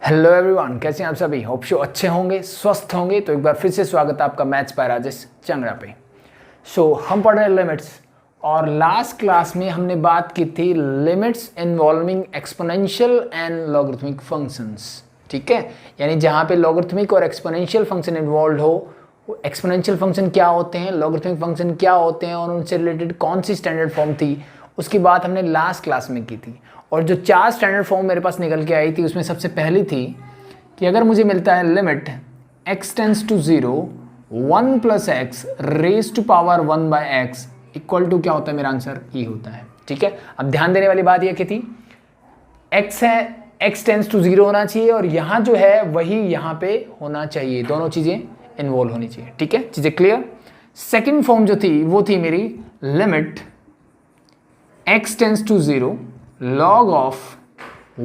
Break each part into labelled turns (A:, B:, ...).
A: Hello everyone, कैसे हैं आप सभी। होप शो अच्छे होंगे, स्वस्थ होंगे। तो एक बार फिर से स्वागत है आपका मैथ्स बाय राजेश चंद्रा पे। हम पढ़ रहे हैं लिमिट्स, और लास्ट क्लास में हमने बात की थी limits involving exponential and logarithmic functions. ठीक है, यानी जहाँ पे लॉगरिथमिक और एक्सपोनेंशियल फंक्शन इन्वॉल्व हो, एक्सपोनेंशियल फंक्शन क्या होते हैं, लॉगरिथमिक फंक्शन क्या होते हैं और उनसे रिलेटेड कौन सी स्टैंडर्ड फॉर्म थी, उसकी बात हमने लास्ट क्लास में की थी। और जो 4 स्टैंडर्ड फॉर्म मेरे पास निकल के आई थी, उसमें सबसे पहली थी कि अगर मुझे मिलता है limit x tends to 0 1 plus x raise to power 1 by x equal to क्या होता है, मेरा आंसर e होता है। ठीक है, अब ध्यान देने वाली बात यह कि थी x है, x टेंस टू 0 होना चाहिए, और यहाँ जो है वही यहाँ पे होना चाहिए, दोनों चीज़ें इन्वॉल्व होनी चाहिए। ठीक है, चीज़ें क्लियर। सेकेंड फॉर्म जो थी वो थी मेरी limit x tends to 0 log of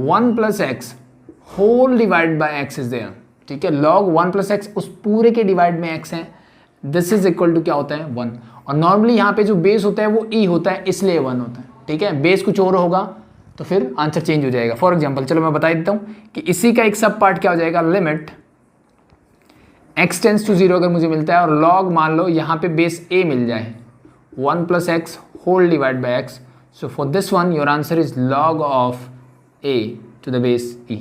A: 1 plus x whole divide by x is there. ठीक है, log 1 plus x उस पूरे के डिवाइड में x है, दिस इज इक्वल टू क्या होता है 1। और नॉर्मली यहाँ पे जो बेस होता है वो e होता है, इसलिए 1 होता है। ठीक है, बेस कुछ और होगा तो फिर आंसर चेंज हो जाएगा। फॉर एग्जाम्पल चलो मैं बता देता हूँ कि इसी का एक सब पार्ट क्या हो जाएगा, लिमिट x टेंस टू 0 अगर मुझे मिलता है और log मान लो यहाँ पे बेस a मिल जाए 1 plus x whole divide by x। So for this one, your answer is log of a to the base e.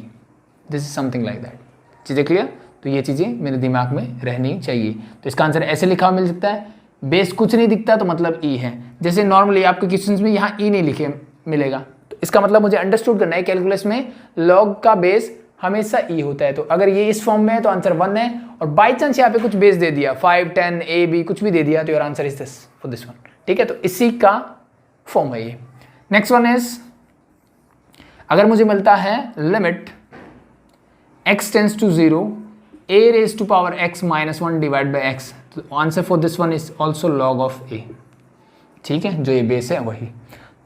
A: This is something like that. चीज़ें क्लियर? तो ये चीज़ें मेरे दिमाग में रहनी चाहिए। तो इसका आंसर ऐसे लिखा हुआ मिल सकता है, बेस कुछ नहीं दिखता तो मतलब e है। जैसे नॉर्मली आपके क्वेश्चंस में यहाँ e नहीं लिखे मिलेगा, तो इसका मतलब मुझे अंडरस्टूड करना है कैलकुलस में log का बेस हमेशा e होता है। तो अगर ये इस फॉर्म में है तो आंसर 1 है, और बाई चांस यहाँ पे कुछ बेस दे दिया 5, 10, a, b कुछ भी दे दिया तो your answer is this for this one. ठीक है, तो इसी का फॉर्म है ये। नेक्स्ट वन इज अगर मुझे मिलता है limit x tends to 0 a raise to power x minus 1 divide by x, तो answer for this one is also log of a। ठीक है, जो ये बेस है वही।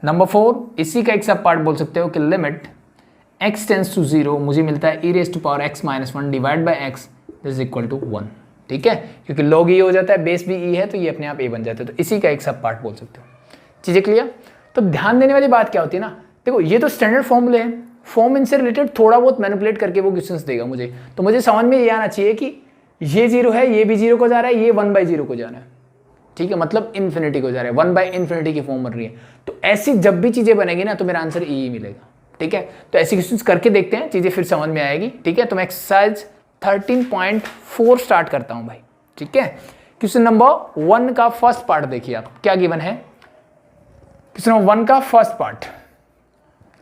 A: नंबर 4 इसी का एक सब पार्ट बोल सकते हो कि लिमिट x टेंस टू 0 मुझे मिलता है e raise to power x minus 1 divide by x is equal to 1। ठीक है, क्योंकि लॉग e हो जाता है, बेस भी e है, तो ये अपने आप a बन जाता है। तो इसी का एक सब पार्ट बोल सकते हो। चीज़ें क्लियर। तो ध्यान देने वाली बात क्या होती है ना, देखो ये तो स्टैंडर्ड फॉर्मूले हैं, फॉर्म इनसे रिलेटेड थोड़ा बहुत मैनिपुलेट करके वो क्वेश्चंस देगा मुझे, तो मुझे समझ में ये आना चाहिए कि ये 0 है, ये भी 0 को जा रहा है, ये 1/0 को जा रहा है। ठीक है, मतलब इन्फिनिटी को जा रहा है, 1/∞ की फॉर्म बन रही है। तो ऐसी जब भी चीज़ें बनेगी ना तो मेरा आंसर ई मिलेगा। ठीक है, तो ऐसी क्वेश्चंस करके देखते हैं, चीज़ें फिर समझ में आएगी। ठीक है, तो मैं एक्सरसाइज 13.4 स्टार्ट करता हूँ भाई। ठीक है, क्वेश्चन नंबर 1 का फर्स्ट पार्ट देखिए आप, क्या गिवन है। क्वेश्चन नंबर 1 का फर्स्ट पार्ट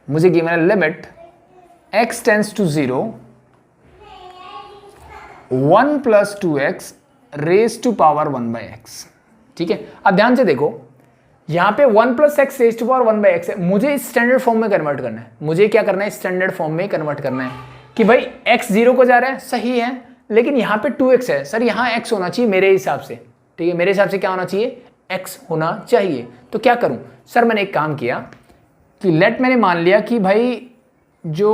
A: मुझे गिवन है limit x tends to 0 1 plus 2x raise to power 1 by x. ठीक है, अब ध्यान से देखो, यहां पे 1 plus x raise to power 1 by x है, मुझे इस स्टैंडर्ड फॉर्म में कन्वर्ट करना है। मुझे क्या करना है, स्टैंडर्ड फॉर्म में कन्वर्ट करना है कि भाई x 0 को जा रहा है, सही है, लेकिन यहां पे 2x है। सर यहां x होना चाहिए मेरे हिसाब से। ठीक है, मेरे हिसाब से क्या होना चाहिए, x होना चाहिए। तो क्या करूं सर, मैंने एक काम किया कि लेट मैंने मान लिया कि भाई जो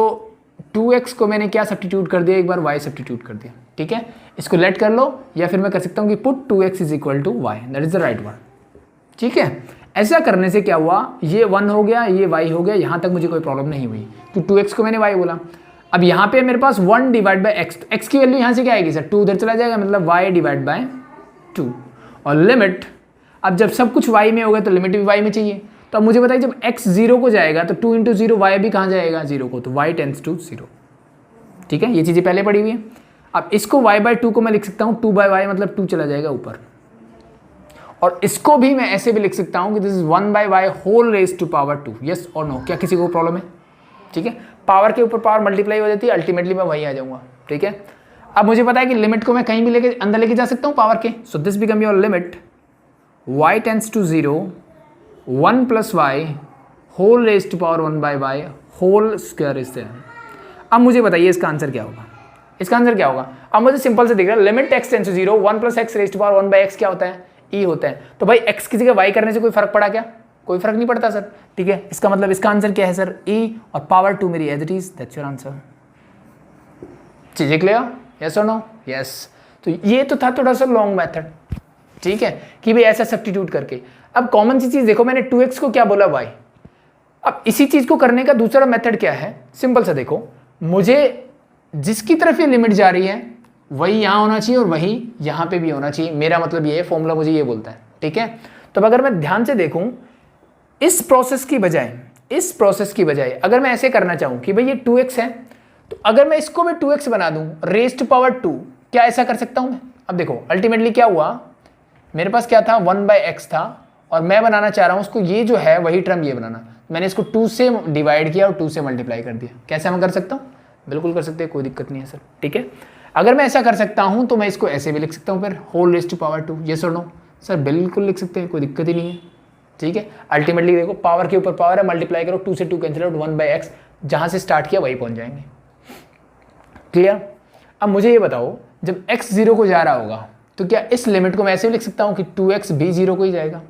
A: 2x को मैंने क्या सब्स्टिट्यूट कर दिया, एक बार y सब्स्टिट्यूट कर दिया। ठीक है, इसको लेट कर लो, या फिर मैं कर सकता हूं कि put 2x is equal to y, that is the right one. ठीक है, ऐसा करने से क्या हुआ, ये 1 हो गया, ये y हो गया, यहां तक मुझे कोई प्रॉब्लम नहीं हुई कि 2x को मैंने y बोला। अब यहाँ पे मेरे पास 1 डिवाइड बाई एक्स, तो x की वैल्यू यहाँ से क्या आएगी सर, 2 उधर चला जाएगा, मतलब y डिवाइड बाय 2। और लिमिट, अब जब सब कुछ y में होगा तो लिमिट भी y में चाहिए। तो अब मुझे बताइए जब x 0 को जाएगा तो 2 × 0 y भी कहाँ जाएगा 0 को, तो y टेंस टू 0। ठीक है, ये चीज़ें पहले पड़ी हुई है। अब इसको y/2 को मैं लिख सकता हूँ 2/y, मतलब 2 चला जाएगा ऊपर। और इसको भी मैं ऐसे भी लिख सकता हूँ कि this is 1/y whole raise to power 2। Yes और नो, क्या किसी को प्रॉब्लम है। ठीक है, पावर के ऊपर पावर मल्टीप्लाई हो जाती है, अल्टीमेटली मैं वहीं आ जाऊँगा। ठीक है, अब मुझे पता है कि लिमिट को मैं कहीं भी लेके अंदर लेके जा सकता हूँ पावर के। So this become your limit y tends to 0 1 plus y whole raise to power 1/y whole square is there. अब मुझे बताइए इसका आंसर क्या होगा। इसका आंसर क्या होगा, अब मुझे सिंपल से दिख रहा है, limit x tends to 0 1 plus x raise to power 1/x क्या होता है, e होता है। तो भाई x की जगह y करने से कोई फर्क पड़ा क्या, कोई फर्क नहीं पड़ता सर। ठीक है, इसका मतलब इसका आंसर क्या है सर, e, और पावर 2 मेरी as it is, that's your answer. चीजें क्लियर, यस और नो। यस, तो ये तो था थोड़ा सा लॉन्ग मेथड। ठीक है, कि भाई ऐसा सब्स्टिट्यूट करके। अब कॉमन सी चीज देखो, मैंने 2x को क्या बोला y। अब इसी चीज को करने का दूसरा मेथड क्या है, सिंपल सा देखो, मुझे जिसकी तरफ ये लिमिट जा रही है वही यहाँ होना चाहिए और वही यहाँ पे भी होना चाहिए। मेरा मतलब ये है, फॉर्मूला मुझे ये बोलता है, ठीक है। तो अगर मैं ध्यान से देखूं, इस प्रोसेस की बजाय अगर मैं ऐसे करना चाहूं कि भाई ये 2x है, तो अगर मैं इसको भी 2x बना दूं रेज़ टू पावर 2, क्या ऐसा कर सकता हूं मैं? अब देखो अल्टीमेटली क्या हुआ, मेरे पास क्या था 1/x था और मैं बनाना चाह रहा हूं उसको, ये जो है वही टर्म ये बनाना, मैंने इसको 2 से डिवाइड किया और 2 से मल्टीप्लाई कर दिया। कैसे मैं कर सकता हूँ? बिल्कुल कर सकते हैं, कोई दिक्कत नहीं है सर, ठीक है। अगर मैं ऐसा कर सकता हूँ तो मैं इसको ऐसे भी लिख सकता हूँ, फिर होल रेज़ टू पावर 2, ये सुनो सर, बिल्कुल लिख सकते हैं, कोई दिक्कत ही नहीं है, ठीक है। अल्टीमेटली देखो पावर के ऊपर पावर है, मल्टीप्लाई करो, 2 से 2 कैंसिल आउट, 1/x, जहाँ से स्टार्ट किया वही पहुँच जाएंगे। क्लियर? अब मुझे ये बताओ, जब x 0 को जा रहा होगा तो क्या इस लिमिट को मैं ऐसे भी लिख सकता हूँ कि 2x भी 0 को ही जाएगा?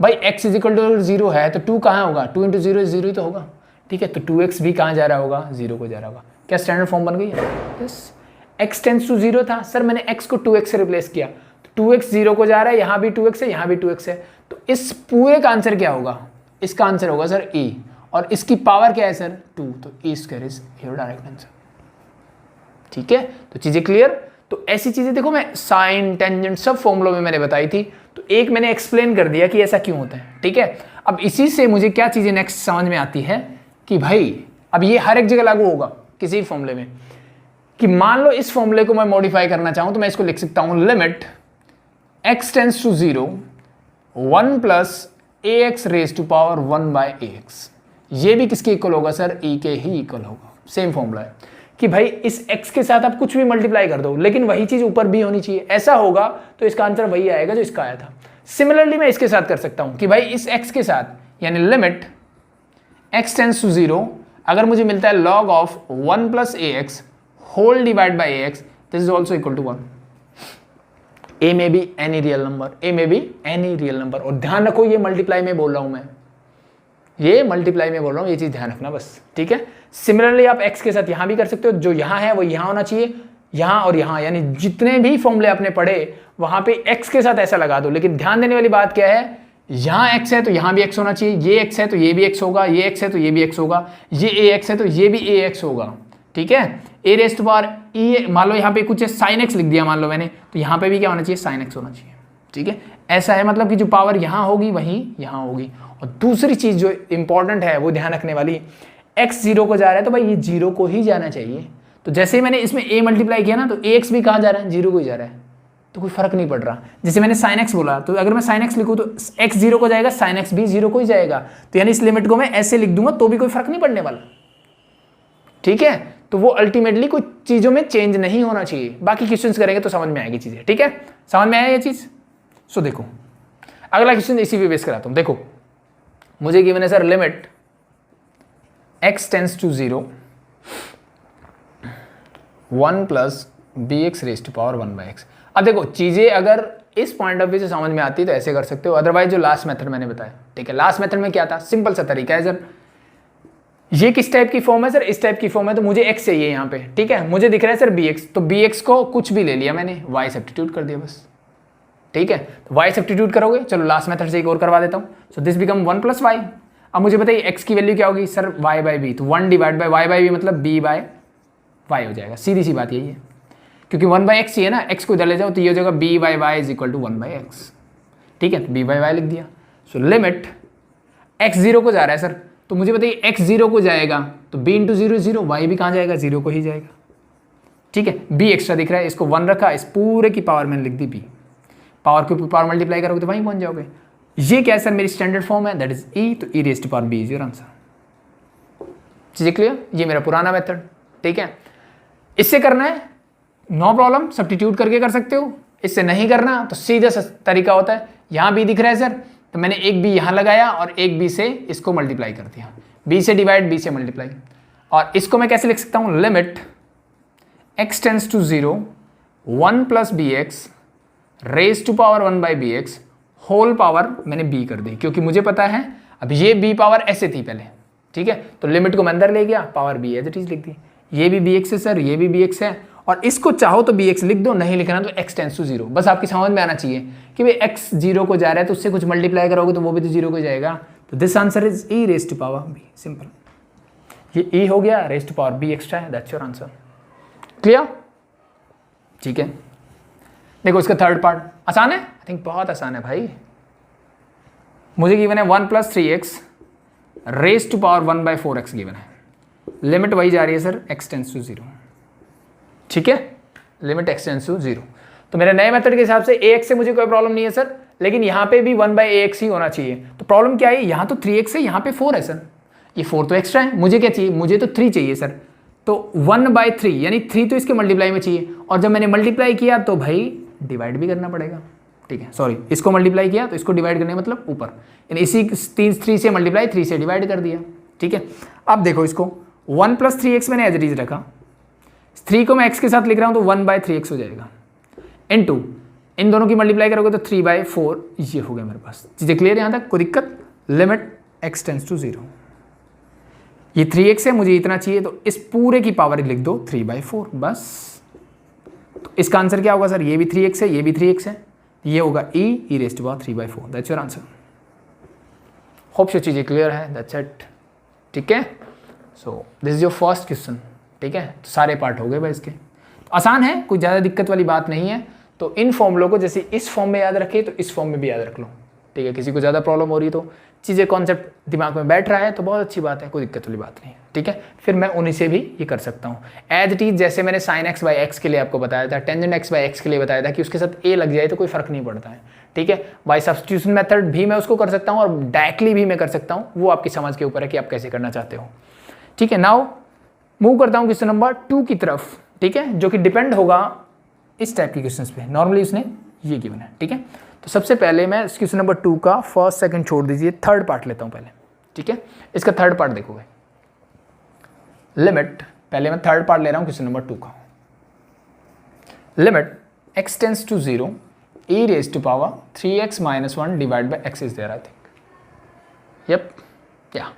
A: भाई x = 0 है तो 2 कहाँ होगा? 2 × 0 0 ही तो होगा, ठीक है। तो 2x भी कहाँ जा रहा होगा? 0 को जा रहा होगा। क्या स्टैंडर्ड फॉर्म बन गई है? यस। x टेंड्स टू 0 था सर, मैंने x को 2x से रिप्लेस किया, तो 2x 0 को जा रहा है, यहाँ भी 2x है, यहाँ भी 2x है, तो इस पूरे का आंसर क्या होगा? इसका आंसर होगा सर e, और इसकी पावर क्या है सर? 2, तो e² is your direct answer, ठीक है। तो चीजें क्लियर? तो ऐसी चीजें देखो, मैं साइन टेंजेंट सब फॉर्मूलों में मैंने बताई थी, तो एक मैंने एक्सप्लेन कर दिया कि ऐसा क्यों होता है, ठीक है। अब इसी से मुझे क्या चीजें नेक्स्ट समझ में आती है कि भाई अब ये हर एक जगह लागू होगा किसी भी फॉर्मूले में, कि मान लो इस फॉर्मूले को मैं मॉडिफाई करना चाहूं तो मैं इसको लिख सकता हूं limit x tends to 0 1 + ax raise to power 1/ax, ये भी किसके इक्वल होगा सर? e के ही इक्वल होगा। सेम फॉर्मूला है कि भाई इस x के साथ आप कुछ भी मल्टीप्लाई कर दो, लेकिन वही चीज ऊपर भी होनी चाहिए। ऐसा होगा तो इसका आंसर वही आएगा जो इसका आया था। सिमिलरली मैं इसके साथ कर सकता हूं कि भाई इस x के साथ, यानी लिमिट x टेंड्स टू 0, अगर मुझे मिलता है log of 1 + ax whole divide by ax, this is also equal to 1। a में भी एनी रियल नंबर, और ध्यान रखो ये मल्टीप्लाई में बोल रहा हूं मैं, ये मल्टीप्लाई में बोल रहा हूँ, ये चीज ध्यान रखना बस, ठीक है। सिमिलरली आप x के साथ यहां भी कर सकते हो, जो यहां है वो यहां होना चाहिए, यहां और यहां, यानी जितने भी फॉर्मूले आपने पढ़े वहां पे x के साथ ऐसा लगा दो। लेकिन ध्यान देने वाली बात क्या है, यहां x है तो यहां भी x होना चाहिए, ये x है तो ये भी x होगा, ये x है तो ये भी x होगा, ये ax है तो ये भी ax होगा, ठीक है। a raise to power e, मान लो यहाँ पे कुछ sin x लिख दिया मान लो मैंने, तो यहाँ पे भी क्या होना चाहिए? sin x होना चाहिए, ठीक है। ऐसा है, मतलब कि जो पावर यहाँ होगी वही यहाँ होगी। और दूसरी चीज जो इंपॉर्टेंट है वो ध्यान रखने वाली, x 0 को जा रहा है तो भाई ये 0 को ही जाना चाहिए। तो जैसे ही मैंने इसमें a मल्टीप्लाई किया ना, तो ax भी कहाँ जा रहा है? 0 को ही जा रहा है, तो कोई फर्क नहीं पड़ रहा। जैसे मैंने sin x बोला, तो अगर मैं sin x लिखूँ तो x 0 को जाएगा, sin x भी 0 को ही जाएगा, तो यानी इस लिमिट को मैं ऐसे लिख दूंगा तो भी कोई फर्क नहीं पड़ने वाला, ठीक है। तो वो अल्टीमेटली कुछ चीजों में चेंज नहीं होना चाहिए। बाकी क्वेश्चंस करेंगे तो समझ में आएगी चीजें, ठीक है। समझ में आया ये चीज? सो देखो अगला क्वेश्चन इसी पे बेस कराता हूं। देखो मुझे गिवन है sir limit x tends to 0 1 + bx raise to power 1/x। अब देखो चीजें अगर इस पॉइंट ऑफ व्यू से समझ में आती है तो ऐसे कर सकते हो, अदरवाइज जो लास्ट मेथड मैंने बताया, ठीक है। लास्ट मेथड में क्या था? सिंपल सा तरीका है सर, ये किस टाइप की फॉर्म है सर? इस टाइप की फॉर्म है, तो मुझे x चाहिए यहाँ पे, ठीक है। मुझे दिख रहा है सर bx, तो bx को कुछ भी ले लिया मैंने, y सब्स्टिट्यूट कर दिया बस, ठीक है। तो y सब्स्टिट्यूट करोगे, चलो लास्ट मेथड से एक और करवा देता हूँ। सो दिस बिकम 1 + y। अब मुझे बताइए x की वैल्यू क्या होगी सर? y/b, तो 1 डिवाइड बाय y/b मतलब b/y हो जाएगा। सीधी सी बात यही है, क्योंकि 1/x चाहिए ना, x को इधर ले जाओ तो ये हो जाएगा b/y is equal to 1/x, ठीक है। तो b/y लिख दिया। सो लिमिट x 0 को जा रहा है सर, तो मुझे बताइए x 0 को जाएगा तो b × 0 0, y भी कहाँ जाएगा? 0 को ही जाएगा, ठीक है। b एक्स्ट्रा दिख रहा है, इसको 1 रखा, इस पूरे की पावर मैंने लिख दी b, पावर के ऊपर पावर मल्टीप्लाई करोगे तो वहीं पहुंच जाओगे। ये क्या है सर? मेरी स्टैंडर्ड फॉर्म है, दैट इज e, तो e raise to power b is your answer. चीजें क्लियर? ये मेरा पुराना मेथड, ठीक है। इससे करना है नो प्रॉब्लम, सब्स्टिट्यूट करके कर सकते हो। इससे नहीं करना तो सीधा सा तरीका होता है, यहाँ b दिख रहा है सर, तो मैंने एक b यहाँ लगाया और एक b से इसको मल्टीप्लाई कर दिया, b से डिवाइड b से मल्टीप्लाई। और इसको मैं कैसे लिख सकता हूँ? Limit x tends to 0 1 + bx raise to power 1/bx whole power मैंने b कर दी, क्योंकि मुझे पता है अब ये b पावर ऐसे थी पहले, ठीक है। तो लिमिट को मैं अंदर ले गया, power b as it is लिख दी। ये भी bx है सर, ये भी bx है, और इसको चाहो तो bx लिख दो, नहीं लिखना तो x टेंड्स टू 0। बस आपकी समझ में आना चाहिए कि भाई x 0 को जा रहा है तो उससे कुछ मल्टीप्लाई करोगे तो वो भी तो 0 को जाएगा। तो this answer is e raise to power b, simple. ये e हो गया, raise to power b extra है, दैट्स योर आंसर। क्लियर? ठीक है, देखो इसका थर्ड पार्ट आसान है, आई थिंक बहुत आसान है भाई। मुझे गिवन है 1 + 3x raise to power 1/4x given है। लिमिट वही जा रही है सर, x टेंड्स टू 0। ठीक है, लिमिट x टेंड्स टू 0। तो मेरे नए मेथड के हिसाब से ax से मुझे कोई प्रॉब्लम नहीं है सर, लेकिन यहाँ पे भी 1/ax ही होना चाहिए। तो प्रॉब्लम क्या है, यहाँ तो 3x है, यहाँ पे 4 है सर, ये 4 तो एक्स्ट्रा है। मुझे क्या चाहिए, मुझे तो 3 चाहिए सर। तो 1/3 यानी 3 तो इसके मल्टीप्लाई में चाहिए, और जब मैंने मल्टीप्लाई किया तो भाई डिवाइड भी करना पड़ेगा। ठीक है, सॉरी, इसको मल्टीप्लाई किया तो इसको डिवाइड करने मतलब ऊपर, यानी इसी 3 से मल्टीप्लाई 3 से डिवाइड कर दिया। ठीक है, अब देखो इसको 1 + 3x मैंने एज इट इज रखा, 3 को मैं x के साथ लिख रहा हूँ तो 1/3x हो जाएगा, इनटू इन दोनों की मल्टीप्लाई करोगे तो 3/4, ये हो गया मेरे पास। चीज़ें क्लियर यहाँ तक, कोई दिक्कत? लिमिट x टेंड्स टू 0, ये 3x है, मुझे इतना चाहिए, तो इस पूरे की पावर लिख दो 3/4 बस। तो इसका आंसर क्या होगा सर, ये भी 3x है, ये भी 3x है, ये होगा e raised to power 3/4, that's your answer. Hope so चीज़ें क्लियर है, दैट्स इट। ठीक है, सो this is your first question. ठीक है, तो सारे पार्ट हो गए भाई इसके, तो आसान है, कोई ज़्यादा दिक्कत वाली बात नहीं है। तो इन फॉर्मूलों को जैसे इस फॉर्म में याद रखिए तो इस फॉर्म में भी याद रख लो। ठीक है, किसी को ज़्यादा प्रॉब्लम हो रही है तो चीज़ें कॉन्सेप्ट दिमाग में बैठ रहा है तो बहुत अच्छी बात है, कोई दिक्कत वाली बात नहीं है। ठीक है, फिर मैं उन्हीं से भी ये कर सकता हूँ एज इट इज। जैसे मैंने sin x/x के लिए आपको बताया था, टेंजेंट x/x के लिए बताया था कि उसके साथ a लग जाए तो कोई फर्क नहीं पड़ता है। ठीक है, बाय सब्स्टिट्यूशन मेथड भी मैं उसको कर सकता हूँ और डायरेक्टली भी मैं कर सकता हूँ, वो आपकी समझ के ऊपर है कि आप कैसे करना चाहते हो। ठीक है, नाउ मूव करता हूँ क्वेश्चन नंबर 2 की तरफ। ठीक है, जो कि डिपेंड होगा इस टाइप के क्वेश्चंस पे, नॉर्मली उसने ये गिवन है। ठीक है, तो सबसे पहले मैं क्वेश्चन नंबर 2 का फर्स्ट सेकंड छोड़ दीजिए, थर्ड पार्ट लेता हूँ पहले। ठीक है, इसका थर्ड पार्ट देखोगे, लिमिट, पहले मैं थर्ड पार्ट ले रहा हूँ क्वेश्चन नंबर 2 का। Limit x tends to 0 e raised to power 3x - 1 divided by x is there, I think। Yup, या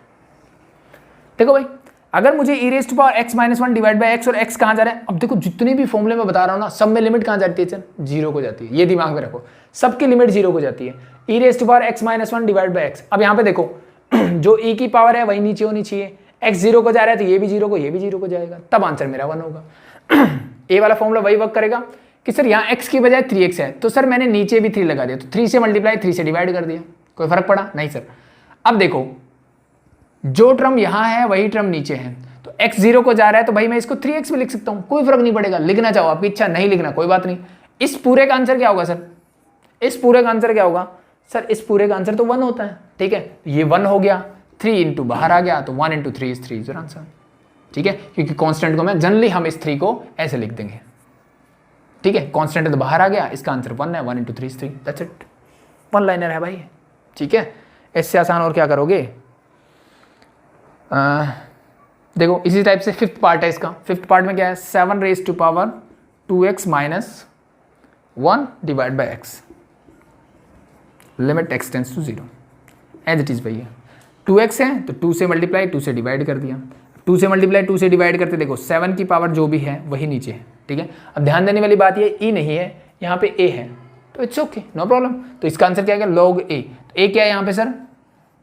A: देखो भाई, अगर मुझे e raised to power x - 1 divided by x, और x कहाँ जा रहा है, अब देखो जितने भी फॉर्मूले में बता रहा हूँ ना, सब में लिमिट कहाँ जाती है सर, 0 को जाती है। ये दिमाग में रखो, सबकी लिमिट 0 को जाती है। e raised to power x - 1 divided by x, अब यहाँ पे देखो जो e की पावर है वही नीचे होनी चाहिए, x 0 को जा रहा है तो ये भी 0 को, ये भी 0 को जाएगा, तब आंसर मेरा 1 होगा। ए वाला फॉर्मूला वही वर्क करेगा कि सर यहाँ x की बजाय 3x है, तो सर मैंने नीचे भी 3 लगा दिया, तो 3 से मल्टीप्लाई 3 से डिवाइड कर दिया, कोई फर्क पड़ा नहीं सर। अब देखो जो टर्म यहाँ है वही टर्म नीचे है, तो x 0 को जा रहा है तो भाई मैं इसको 3x भी लिख सकता हूँ, कोई फर्क नहीं पड़ेगा। लिखना चाहो आपकी इच्छा, नहीं लिखना कोई बात नहीं। इस पूरे का आंसर क्या होगा सर, इस पूरे का आंसर क्या होगा सर, इस पूरे का आंसर तो 1 होता है। ठीक है, ये 1 हो गया, 3 इंटू बाहर आ गया, तो 1 into 3 is 3 is your answer. ठीक है, क्योंकि कांस्टेंट को मैं जनरली हम इस 3 को ऐसे लिख देंगे। ठीक है, कांस्टेंट तो बाहर आ गया, इसका आंसर 1 है, 1 into 3 is 3, that's it. 1 liner है भाई। ठीक है, इससे आसान और क्या करोगे। देखो इसी टाइप से फिफ्थ पार्ट है इसका। फिफ्थ पार्ट में क्या है, 7 raised to power 2x - 1 divided by x, limit x tends to 0 as it is भैया। 2x है तो 2 से मल्टीप्लाई 2 से डिवाइड कर दिया, 2 से मल्टीप्लाई 2 से डिवाइड करते देखो 7 की पावर जो भी है वही नीचे है। ठीक है, अब ध्यान देने वाली बात ये e नहीं है, यहाँ पे a है, तो इट्स ओके, नो प्रॉब्लम। तो इसका आंसर क्या है, log a। तो a क्या है यहाँ पे सर,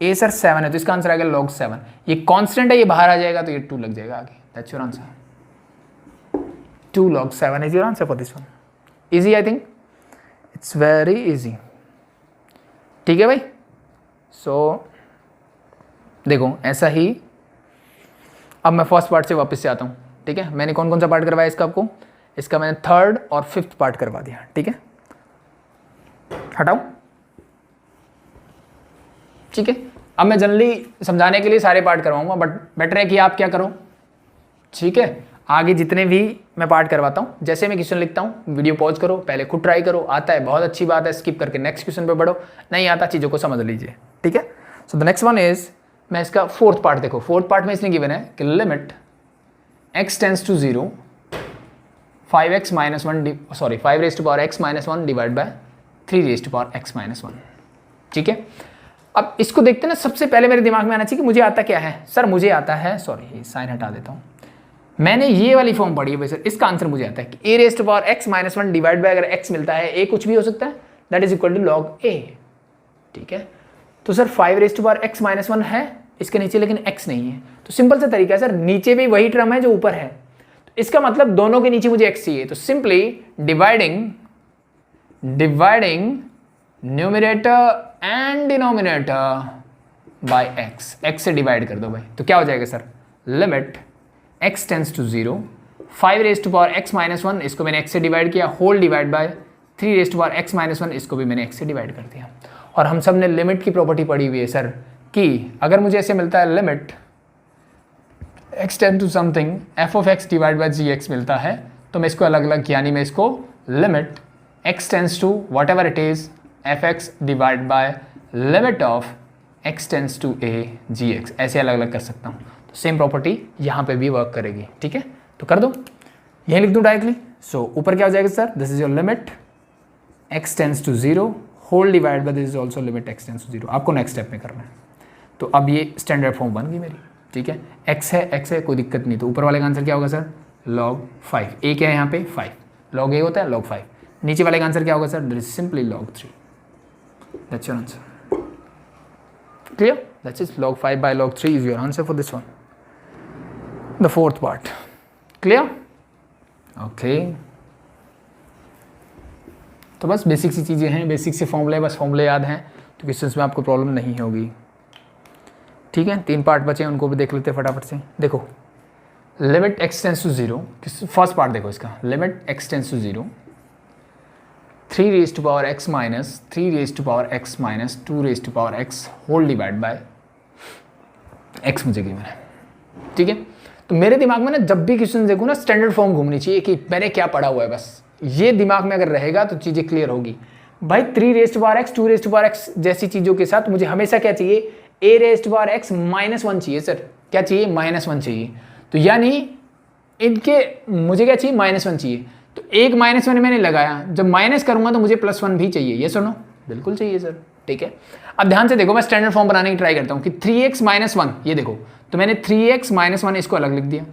A: a सर 7 है, तो इसका आंसर आ गया log 7। ये कांस्टेंट है, ये बाहर आ जाएगा तो ये 2 लग जाएगा आगे, that's your answer. 2 log 7 is your answer for this one. Easy, I think it's very easy. ठीक है भाई, सो देखो ऐसा ही। अब मैं फर्स्ट पार्ट से वापस से आता हूँ। ठीक है, मैंने कौन कौन सा पार्ट करवाया इसका आपको, इसका मैंने थर्ड और फिफ्थ पार्ट करवा दिया। ठीक है, हटाऊं। ठीक है, अब मैं जनरली समझाने के लिए सारे पार्ट करवाऊंगा, बट बेटर है कि आप क्या करो। ठीक है, आगे जितने भी मैं पार्ट करवाता हूँ, जैसे मैं क्वेश्चन लिखता हूँ वीडियो पॉज करो, पहले खुद ट्राई करो, आता है बहुत अच्छी बात है, स्किप करके नेक्स्ट क्वेश्चन पे बढ़ो, नहीं आता चीज़ों को समझ लीजिए। ठीक है, so the next one is, मैं इसका फोर्थ पार्ट देखो, फोर्थ पार्ट में इसने गिवन है कि limit x tends to 0 5x - 1 sorry 5 raised to power x - 1 divide by 3 raised to power x - 1। ठीक है, अब इसको देखते ना, सबसे पहले मेरे दिमाग में आना चाहिए कि मुझे आता क्या है। सर मुझे आता है, सॉरी साइन हटा देता हूँ, मैंने ये वाली फॉर्म पढ़ी है भाई सर, इसका आंसर मुझे आता है कि a raised to power x - 1 divide bye, अगर x मिलता है, a कुछ भी हो सकता है, that is equal to log a। ठीक है, तो sir 5 raised to power x - 1 है इसके नीचे, लेकिन x नहीं है, तो सिंपल सा तरीका है सर, नीचे भी वही टर्म है जो ऊपर है, तो इसका मतलब दोनों के नीचे मुझे x चाहिए, तो simply dividing numerator and denominator by x से डिवाइड कर दो भाई, तो क्या हो जाएगा sir, limit x tends to 0, 5 raise to power x minus 1, इसको मैंने x से डिवाइड किया, whole divide by 3 raise to power x minus 1, इसको भी मैंने x से डिवाइड कर दिया। और हम सब ने लिमिट की प्रॉपर्टी पढ़ी हुई है सर कि अगर मुझे ऐसे मिलता है limit x tends to something f of x divide by gx मिलता है, तो मैं इसको अलग अलग, यानी मैं इसको limit x tends to whatever it is fx divide by limit of x tends to a gx ऐसे अलग अलग कर सकता हूँ। तो सेम प्रॉपर्टी यहाँ पे भी वर्क करेगी, ठीक है, तो कर दो, यही लिख दूँ डायरेक्टली। सो ऊपर क्या हो जाएगा sir, this is your limit x tends to 0 whole divide by this is also limit x tends to 0। आपको नेक्स्ट स्टेप में करना है। तो अब ये स्टैंडर्ड फॉर्म बन गई मेरी, ठीक है, x है कोई दिक्कत नहीं। तो ऊपर वाले का आंसर क्या होगा सर, log 5, a क्या है यहाँ पे 5, log a होता है log 5। नीचे वाले का आंसर क्या होगा sir, this is simply log 3, that's your answer. Clear? That is log 5 by log 3 is your answer for this one. The fourth part. Clear? Okay. तो बस बेसिक सी चीज़ें हैं, बेसिक से फॉर्मूले, बस फॉर्मूले याद हैं तो क्वेश्चंस में आपको प्रॉब्लम नहीं होगी, ठीक है। 3 पार्ट बचे हैं, उनको भी देख लेते हैं फटाफट से। देखो limit x tends to 0, first part देखो इसका, limit x tends to 0, 3 raise to power x minus 3 raise to power x minus 2 raise to power x whole divide by x मुझे गिवन है, ठीक है। तो मेरे दिमाग में ना जब भी क्वेश्चन देखूँ ना स्टैंडर्ड फॉर्म घूमनी चाहिए कि मैंने क्या पढ़ा हुआ है, बस ये दिमाग में अगर रहेगा तो चीज़ें क्लियर होगी भाई। 3 raise to power x 2 raise to power x जैसी चीज़ों के साथ मुझे हमेशा क्या चाहिए, a raise to power x minus 1 चाहिए सर, क्या चाहिए, -1 चाहिए। तो यानी इनके मुझे क्या चाहिए, -1 चाहिए। तो एक -1 मैंने लगाया, जब माइनस करूंगा तो मुझे +1 भी चाहिए, ये सुनो, बिल्कुल चाहिए सर, ठीक है। अब ध्यान से देखो, मैं स्टैंडर्ड फॉर्म बनाने की ट्राई करता हूँ कि 3x - 1, ये देखो, तो मैंने 3x - 1 इसको अलग लिख दिया।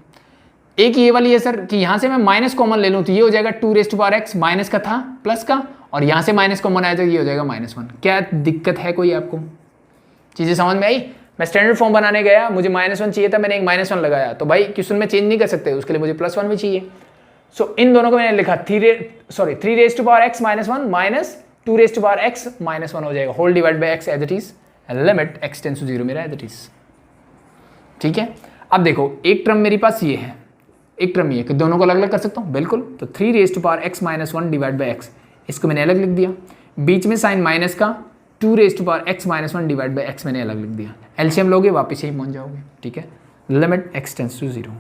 A: एक ये वाली है सर कि यहाँ से मैं माइनस कॉमन ले लूँ तो ये हो जाएगा 2 raise to power x, minus का था प्लस का, और यहाँ से माइनस कॉमन आया तो ये हो जाएगा -1। क्या दिक्कत है कोई आपको, चीज़ें समझ में आई? मैं स्टैंडर्ड फॉर्म बनाने गया, मुझे -1 चाहिए था, मैंने एक -1 लगाया, तो भाई क्वेश्चन में चेंज नहीं कर सकते, उसके लिए मुझे +1 भी चाहिए। सो इन दोनों को मैंने लिखा 3 raise to power x minus 1 minus 2 raise to power x minus 1 हो जाएगा, whole divide by x as it is, limit x tends to 0 मेरा एज इट इज, ठीक है। अब देखो एक टर्म मेरे पास ये है, एक टर्म ये है कि दोनों को अलग अलग कर सकता हूँ, बिल्कुल। तो 3 raise to power x minus 1 divide by x, इसको मैंने अलग लिख दिया। बीच में साइन माइनस का 2 raise to power x minus 1 divide by x मैंने अलग लिख दिया। एलसीएम लोगे वापस यही पहुंच जाओगे, ठीक है। Limit x tends to 0।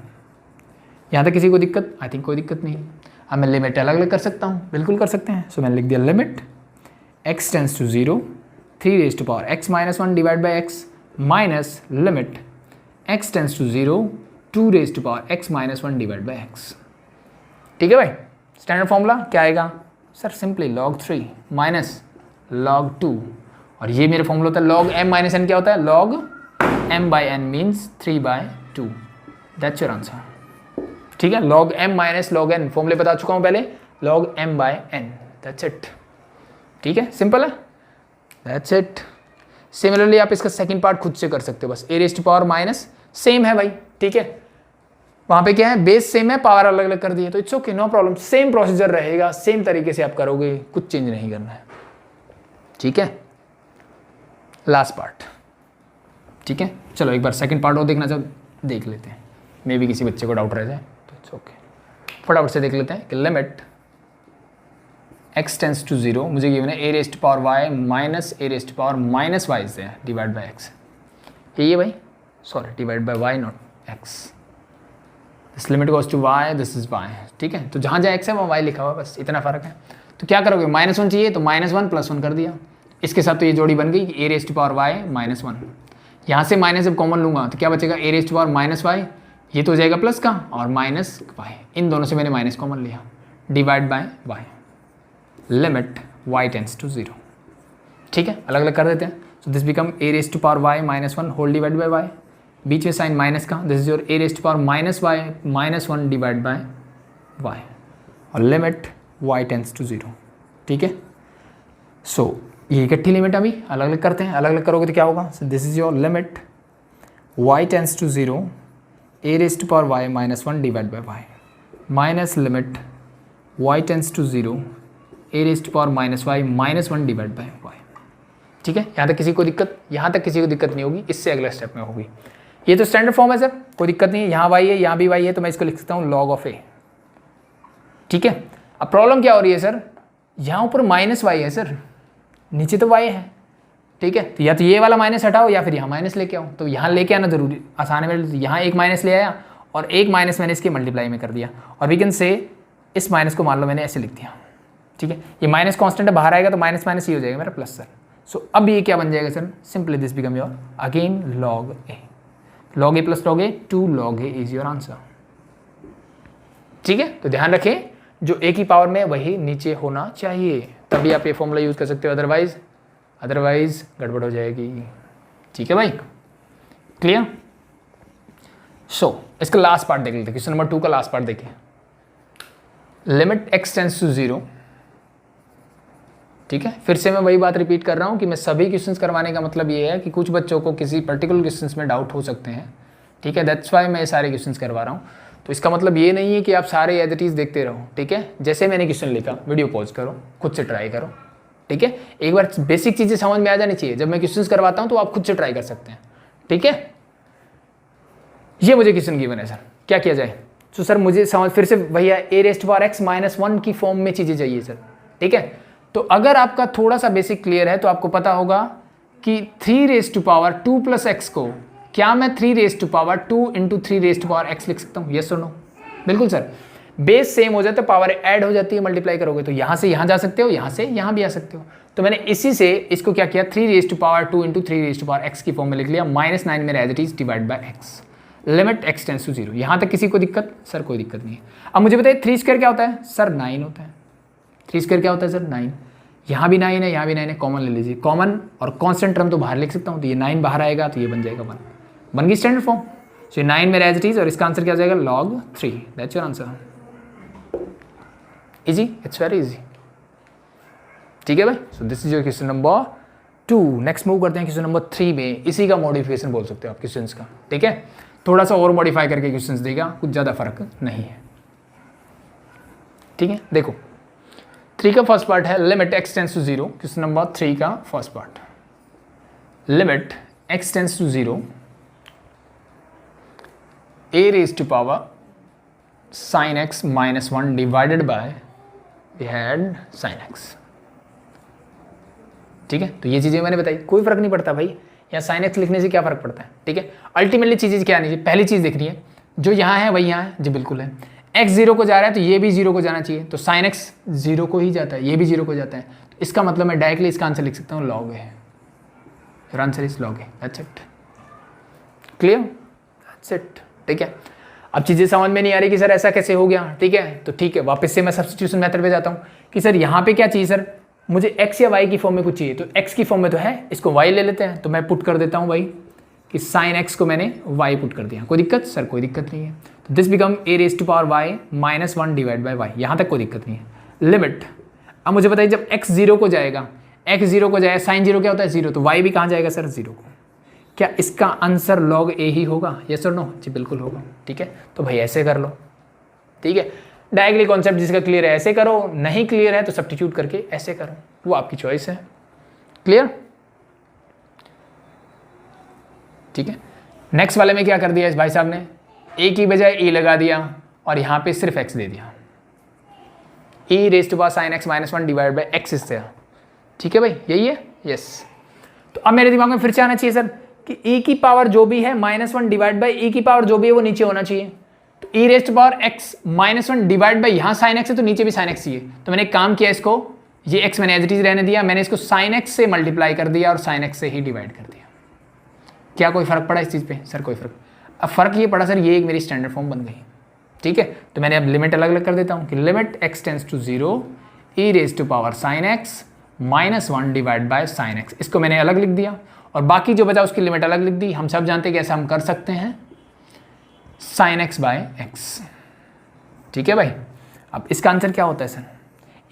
A: यहाँ तक किसी को दिक्कत? आई थिंक कोई दिक्कत नहीं। अब मैं लिमिट अलग अलग कर सकता हूँ, बिल्कुल कर सकते हैं। सो मैंने लिख दिया limit x tends to 0, 3 raise to power x minus 1 divide by x minus limit x tends to 0, 2 raise to power x minus 1 divide by x, ठीक है भाई। स्टैंडर्ड फॉर्मूला क्या आएगा sir, simply log 3 minus log 2, और ये मेरा formula होता है log m माइनस n, क्या होता है log m by n means 3/2, that's your answer, ठीक है। log m minus log n फॉर्मूले बता चुका हूँ पहले, log m by n, that's it, ठीक है, सिंपल है, दैट्स इट। सिमिलरली आप इसका सेकंड पार्ट खुद से कर सकते हो, बस a raise to power minus same है भाई, ठीक है। वहाँ पे क्या है, बेस सेम है, पावर अलग अलग कर दी है, तो it's okay, no problem, same procedure रहेगा, सेम तरीके से आप करोगे, कुछ चेंज नहीं करना है, ठीक है। लास्ट पार्ट, ठीक है। चलो एक बार सेकंड पार्ट और देखना चाहो देख लेते हैं, मे भी किसी बच्चे को डाउट रह जाए तो इट्स ओके, फटाफट से देख लेते हैं कि लिमिट x टेंस टू 0 मुझे गिवन है a raise to power y minus a raise to power minus y से डिवाइड बाय x, यही है भाई, sorry divide by y not x, this limit goes to y, this is y, ठीक है। तो जहाँ जहाँ x है वहाँ y लिखा हुआ, बस इतना फर्क है। तो क्या करोगे, -1 चाहिए तो -1 +1 कर दिया, इसके साथ तो ये जोड़ी बन गई a raise to power y minus 1, यहाँ से माइनस जब कॉमन लूँगा तो क्या बचेगा, a raise to power minus y, ये तो हो जाएगा प्लस का, और माइनस y, इन दोनों से मैंने माइनस कॉमन लिया, divide by y, limit y tends to 0, ठीक है। अलग अलग कर देते हैं। So this become a raise to power y minus 1 whole divide by y, बीच में साइन माइनस का, this is your a raise to power minus y minus 1 divide by y, और लिमिट y टेंस टू 0, ठीक है। सो ये इकट्ठी limit अभी अलग अलग करते हैं, अलग अलग करोगे तो क्या होगा, so this is your limit y tends to 0, a raise to power y minus 1 divide by y, minus limit y tends to 0 a raise to power minus y minus 1 divide by y. ठीक है, यहाँ तक किसी को दिक्कत, यहाँ तक किसी को दिक्कत नहीं होगी, इससे अगला स्टेप में होगी। ये तो स्टैंडर्ड फॉर्म है सर, कोई दिक्कत नहीं है, यहाँ y है यहाँ भी y है, तो मैं इसको लिख सकता हूँ log ऑफ ए। ठीक है, अब प्रॉब्लम क्या हो रही है सर, यहाँ ऊपर माइनस वाई है सर, नीचे तो y है। ठीक है, तो या तो ये वाला माइनस हटाओ या फिर यहाँ माइनस लेके आओ। तो यहाँ लेके आना जरूरी आसान है, यहाँ एक माइनस ले आया और एक माइनस मैंने इसके मल्टीप्लाई में कर दिया, और वी कैन से इस माइनस को मान लो मैंने ऐसे लिख दिया। ठीक है, ये माइनस कांस्टेंट है, बाहर आएगा तो माइनस माइनस ये हो जाएगा मेरा प्लस सर। सो अब ये क्या बन जाएगा sir, simply this become your again log A. Log A plus log A, 2 log a is your answer. ठीक है, तो ध्यान रखें जो ए की पावर में वही नीचे होना चाहिए, तभी आप ये फॉर्मूला यूज कर सकते हो, अदरवाइज गड़बड़ हो जाएगी। ठीक है भाई, क्लियर। सो इसका लास्ट पार्ट देख लेते हैं, क्वेश्चन नंबर 2 का लास्ट पार्ट देखिए। Limit x tends to 0। ठीक है, फिर से मैं वही बात रिपीट कर रहा हूँ कि मैं सभी क्वेश्चंस करवाने का मतलब ये है कि कुछ बच्चों को किसी पर्टिकुलर क्वेश्चंस में डाउट हो सकते हैं। ठीक है, दैट्स वाई मैं सारे क्वेश्चंस करवा रहा हूँ। तो इसका मतलब ये नहीं है कि आप सारे एज इट इज देखते रहो। ठीक है, जैसे मैंने क्वेश्चन लिखा, वीडियो पॉज करो, खुद से ट्राई करो। ठीक है, एक बार बेसिक चीज़ें समझ में आ जानी चाहिए। जब मैं क्वेश्चंस करवाता हूँ तो आप खुद से ट्राई कर सकते हैं। ठीक है, ये मुझे क्वेश्चन गिवन है सर, क्या किया जाए। तो सर मुझे समझ फिर से भैया ए रेस्ट पावर एक्स माइनस 1 की फॉर्म में चीज़ें चाहिए सर। ठीक है, तो अगर आपका थोड़ा सा बेसिक क्लियर है तो आपको पता होगा कि 3 raised to power 2 plus x को क्या मैं 3 raised to power 2 into 3 raised to power x लिख सकता हूँ, यस और नो। बिल्कुल सर, बेस सेम हो जाता है, पावर ऐड हो जाती है, मल्टीप्लाई करोगे तो यहाँ से यहाँ जा सकते हो, यहाँ से यहाँ भी आ सकते हो। तो मैंने इसी से इसको क्या किया, 3 raised to power 2 into 3 raised to power x की फॉर्म में लिख लिया, -9 मेरा as it is divide by x. Limit x tends to 0। यहाँ तक किसी को दिक्कत, सर कोई दिक्कत नहीं है। अब मुझे बताइए 3 स्क्वायर क्या होता है सर, 9 होता है। 3 स्क्वायर क्या होता है सर, 9। यहाँ भी 9 है, यहाँ भी 9 है, कॉमन ले लीजिए, कॉमन और कांस्टेंट टर्म तो बाहर लिख सकता हूँ, तो ये 9 बाहर आएगा तो ये बन जाएगा 1, बन गई स्टैंडर्ड फॉर्म। सो 9 मेरा एज इट इज, और इसका आंसर क्या हो जाएगा, log 3। That's your answer. Easy, it's very easy. ठीक है भाई, सो this is your question number 2। Next move करते हैं क्वेश्चन नंबर 3 में। इसी का मॉडिफिकेशन बोल सकते हो आप क्वेश्चंस का। ठीक है, थोड़ा सा और मॉडिफाई करके क्वेश्चंस देगा, कुछ ज़्यादा फर्क नहीं है। ठीक है, देखो 3 का फर्स्ट पार्ट है limit x tends to 0। Question number 3 का first part, limit x tends to 0 a raise to power sin x minus 1 divided by we had sin x। ठीक है, तो ये चीज़ें मैंने बताई, कोई फर्क नहीं पड़ता भाई, या sin x लिखने से क्या फर्क पड़ता है। ठीक है, अल्टीमेटली चीज़ें क्या आनी चाहिए, पहली चीज़ देखनी है, जो यहाँ है वही यहाँ है जी, बिल्कुल है। x 0 को जा रहा है तो ये भी 0 को जाना चाहिए, तो sin x 0 को ही जाता है, ये भी 0 को जाता है, तो इसका मतलब मैं डायरेक्टली इसका आंसर लिख सकता हूँ log a। Your answer is log a, that's it. Clear, that's it. ठीक है, अब चीज़ें समझ में नहीं आ रही कि सर ऐसा कैसे हो गया। ठीक है, तो ठीक है, वापस से मैं सब्स्टिट्यूशन मेथड पे जाता हूँ कि सर यहाँ पे क्या चाहिए, सर मुझे x या y की फॉर्म में कुछ चाहिए, तो x की फॉर्म में तो है, इसको y ले लेते हैं, तो मैं पुट कर देता हूँ भाई कि sin x को मैंने y पुट कर दिया। कोई दिक्कत सर, कोई दिक्कत नहीं है। तो this become a raise to power y minus 1 divide by y, यहाँ तक कोई दिक्कत नहीं है। लिमिट, अब मुझे बताइए जब x 0 को जाएगा, x 0 को जाए, sin 0 क्या होता है 0, तो y भी कहाँ जाएगा सर 0 को। क्या इसका आंसर log a ही होगा, यस और नो जी, बिल्कुल होगा। ठीक है, तो भाई ऐसे कर लो। ठीक है, डायरेक्टली कॉन्सेप्ट जिसका क्लियर है ऐसे करो, नहीं क्लियर है तो सब्स्टिट्यूट करके ऐसे करो, वो आपकी चॉइस है। क्लियर, ठीक है। नेक्स्ट वाले में क्या कर दिया इस भाई साहब ने, ए की बजाय ई लगा दिया और यहाँ पे सिर्फ एक्स दे दिया, e raise to power sine x minus 1 divide by x इस तरह। ठीक है भाई, यही है, यस। तो अब मेरे दिमाग में फिर से आना चाहिए सर कि ई की पावर जो भी है -1 डिवाइड बाई ई की पावर जो भी है वो नीचे होना चाहिए। तो e raise to power x -1 divide by यहाँ साइन एक्स है तो नीचे भी साइन एक्स चाहिए। तो मैंने एक काम किया, इसको ये एक्स मैंने एज इट इज रहने दिया, मैंने इसको साइन एक्स से मल्टीप्लाई कर दिया और साइन एक्स से ही डिवाइड कर दिया। क्या कोई फर्क पड़ा इस चीज़ पे सर? कोई फर्क। अब फर्क ये पड़ा सर, ये एक मेरी स्टैंडर्ड फॉर्म बन गई। ठीक है, तो मैंने अब लिमिट अलग अलग कर देता हूँ कि limit x tends to 0 e raise to power sine x -1 divide by sine x, इसको मैंने अलग लिख दिया और बाकी जो बचा उसकी लिमिट अलग लिख दी। हम सब जानते हैं कि ऐसा हम कर सकते हैं, साइन एक्स बाय एक्स। ठीक है भाई, अब इसका आंसर क्या होता है sir?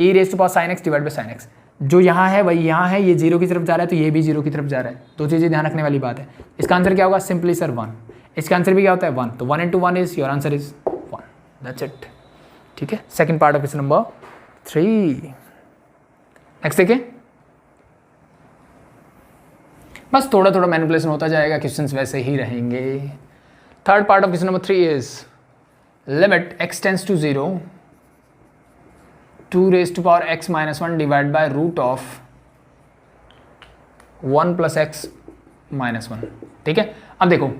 A: E raise to power sine x divide by sine x, जो यहाँ है वही यहाँ है, ये 0 की तरफ जा रहा है तो ये भी 0 की तरफ जा रहा है। दो चीज़ें ध्यान रखने वाली बात है। इसका आंसर क्या होगा? Simply sir 1। इसका आंसर भी क्या होता है? 1। तो 1 × 1 is your answer is 1। That's it. ठीक है, second part of question number 3। Next देखिए, बस थोड़ा थोड़ा मैनिपुलेशन होता जाएगा, क्वेश्चंस वैसे ही रहेंगे। Third part of question number 3 is limit x tends to 0 2 raised to power x minus 1 divided by root of 1 plus x minus 1। ठीक है, अब देखो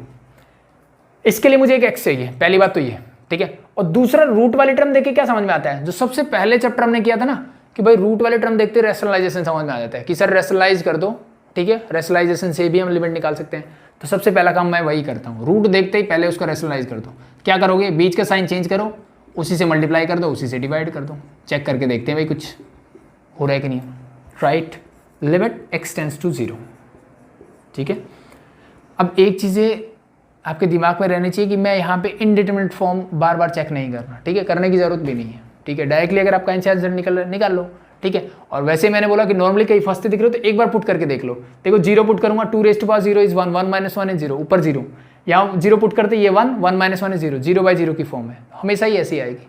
A: इसके लिए मुझे एक x चाहिए, पहली बात तो ये, ठीक है। और दूसरा रूट वाली टर्म देख के क्या समझ में आता है, जो सबसे पहले चैप्टर हमने किया था ना कि भाई रूट वाली टर्म देखते रैशनलाइजेशन समझ में आ जाता है कि सर रैशनलाइज कर दो, ठीक है। रैशनलाइजेशन से भी हम लिमिट निकाल सकते हैं, तो सबसे पहला काम मैं वही करता हूँ, रूट देखते ही पहले उसका रैशनलाइज कर दो। क्या करोगे, बीच का साइन चेंज करो, उसी से मल्टीप्लाई कर दो, उसी से डिवाइड कर दो, चेक करके देखते हैं भाई कुछ हो रहा है कि नहीं। Right, limit x tends to 0, ठीक है। अब एक चीज़ें आपके दिमाग में रहनी चाहिए कि मैं यहाँ पे इनडिटरमिनेट फॉर्म बार बार चेक नहीं करना, ठीक है, करने की जरूरत भी नहीं है, ठीक है। डायरेक्टली अगर आपका आंसर निकाल लो, ठीक है। और वैसे मैंने बोला कि नॉर्मली कहीं फंसते दिख रहे हो तो एक बार पुट करके देख लो। देखो 0 पुट करूंगा, 2 raised to power 0 is 1, 1 minus 1 is 0, ऊपर 0, यहाँ 0 पुट करते ये 1, 1 minus 1 इज 0, 0 by 0 की फॉर्म है, हमेशा ही ऐसी आएगी,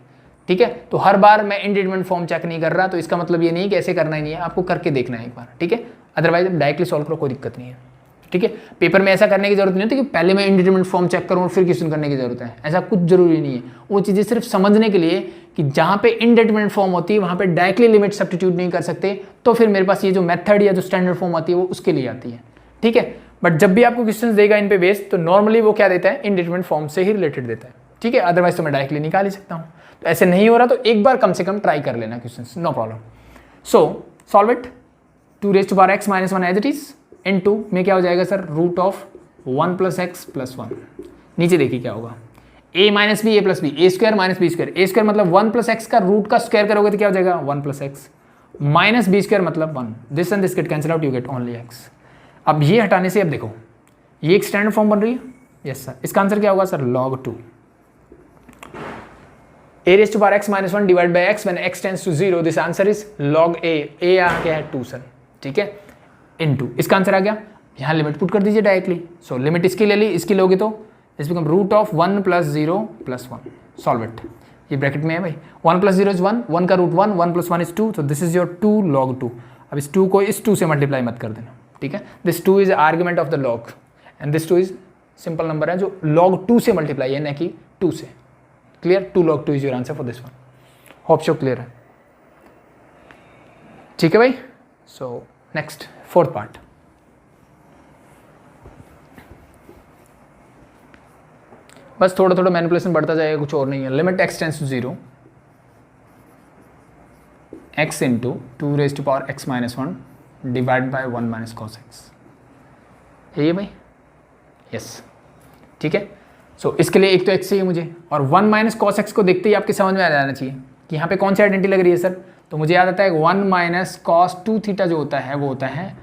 A: ठीक है। तो हर बार मैं इनडिटरमिनेट फॉर्म चेक नहीं कर रहा, तो इसका मतलब ये नहीं कि ऐसे करना ही नहीं है, आपको करके देखना है एक बार, ठीक है। अदरवाइज डायरेक्टली सॉल्व करो, कोई दिक्कत नहीं है, ठीक है। पेपर में ऐसा करने की जरूरत नहीं होती कि पहले मैं इनडिटरमिनेट फॉर्म चेक करूँ और फिर क्वेश्चन करने की जरूरत है, ऐसा कुछ जरूरी नहीं है। वो चीज़ें सिर्फ समझने के लिए कि जहाँ पे इनडिटरमिनेट फॉर्म होती है वहाँ पे डायरेक्टली लिमिट सब्स्टिट्यूट नहीं कर सकते, तो फिर मेरे पास ये जो मेथड या जो स्टैंडर्ड फॉर्म आती है वो उसके लिए आती है, ठीक है। बट जब भी आपको क्वेश्चन देगा इन पे बेस्ड, तो नॉर्मली वो क्या देता है, इनडिटरमिनेट फॉर्म से ही रिलेटेड देता है, ठीक है। अदरवाइज तो मैं डायरेक्टली निकाल ही सकता हूँ। तो ऐसे नहीं हो रहा तो एक बार कम से कम ट्राई कर लेना question, no problem. So solve it, 2 raised to power x minus 1 as it is, into में क्या हो जाएगा sir, root of 1 plus x plus 1। नीचे देखिए क्या होगा, a minus b a plus b, a square minus b square, a square मतलब 1 plus x का रूट का स्क्वायर करोगे तो क्या हो जाएगा 1 plus x minus b square मतलब 1, this and this get cancel out, you get only x। अब ये हटाने से अब देखो ये एक स्टैंडर्ड फॉर्म बन रही है, यस सर। इसका आंसर क्या होगा sir, log 2 a raised to power x minus 1 divided by x when x tends to 0, this answer is log a आ गया है 2 सर, ठीक है, इनटू इसका आंसर आ गया, यहाँ लिमिट पुट कर दीजिए डायरेक्टली। सो लिमिट इसकी ले ली, इसकी लोगे तो इस become root of 1 plus 0 plus 1, solve it. ये ब्रैकेट में है भाई, 1 plus 0 इज 1, 1 का रूट 1, 1 plus 1 इज 2, तो दिस इज योर 2 log 2। अब इस 2 को इस 2 से मल्टीप्लाई मत कर देना, ठीक है। This 2 is argument of the log and this 2 is simple number है जो log 2 से मल्टीप्लाई है, न कि 2 से। Clear, 2 log 2 is your answer for this one. Hope so clear है, ठीक है भाई। सो नेक्स्ट फोर्थ पार्ट, बस थोड़ा थोड़ा मैनिपुलेशन बढ़ता जाएगा, कुछ और नहीं है। Limit x tends to 0 x into 2 raised to power x minus 1 divide by 1 minus cos x, ये भाई, यस, ठीक है। सो इसके लिए एक तो x चाहिए मुझे, और 1 minus cos x को देखते ही आपके समझ में आ जाना चाहिए कि यहाँ पे कौन सी आइडेंटिटी लग रही है सर। तो मुझे याद आता है 1 minus cos 2 थीटा जो होता है वो होता है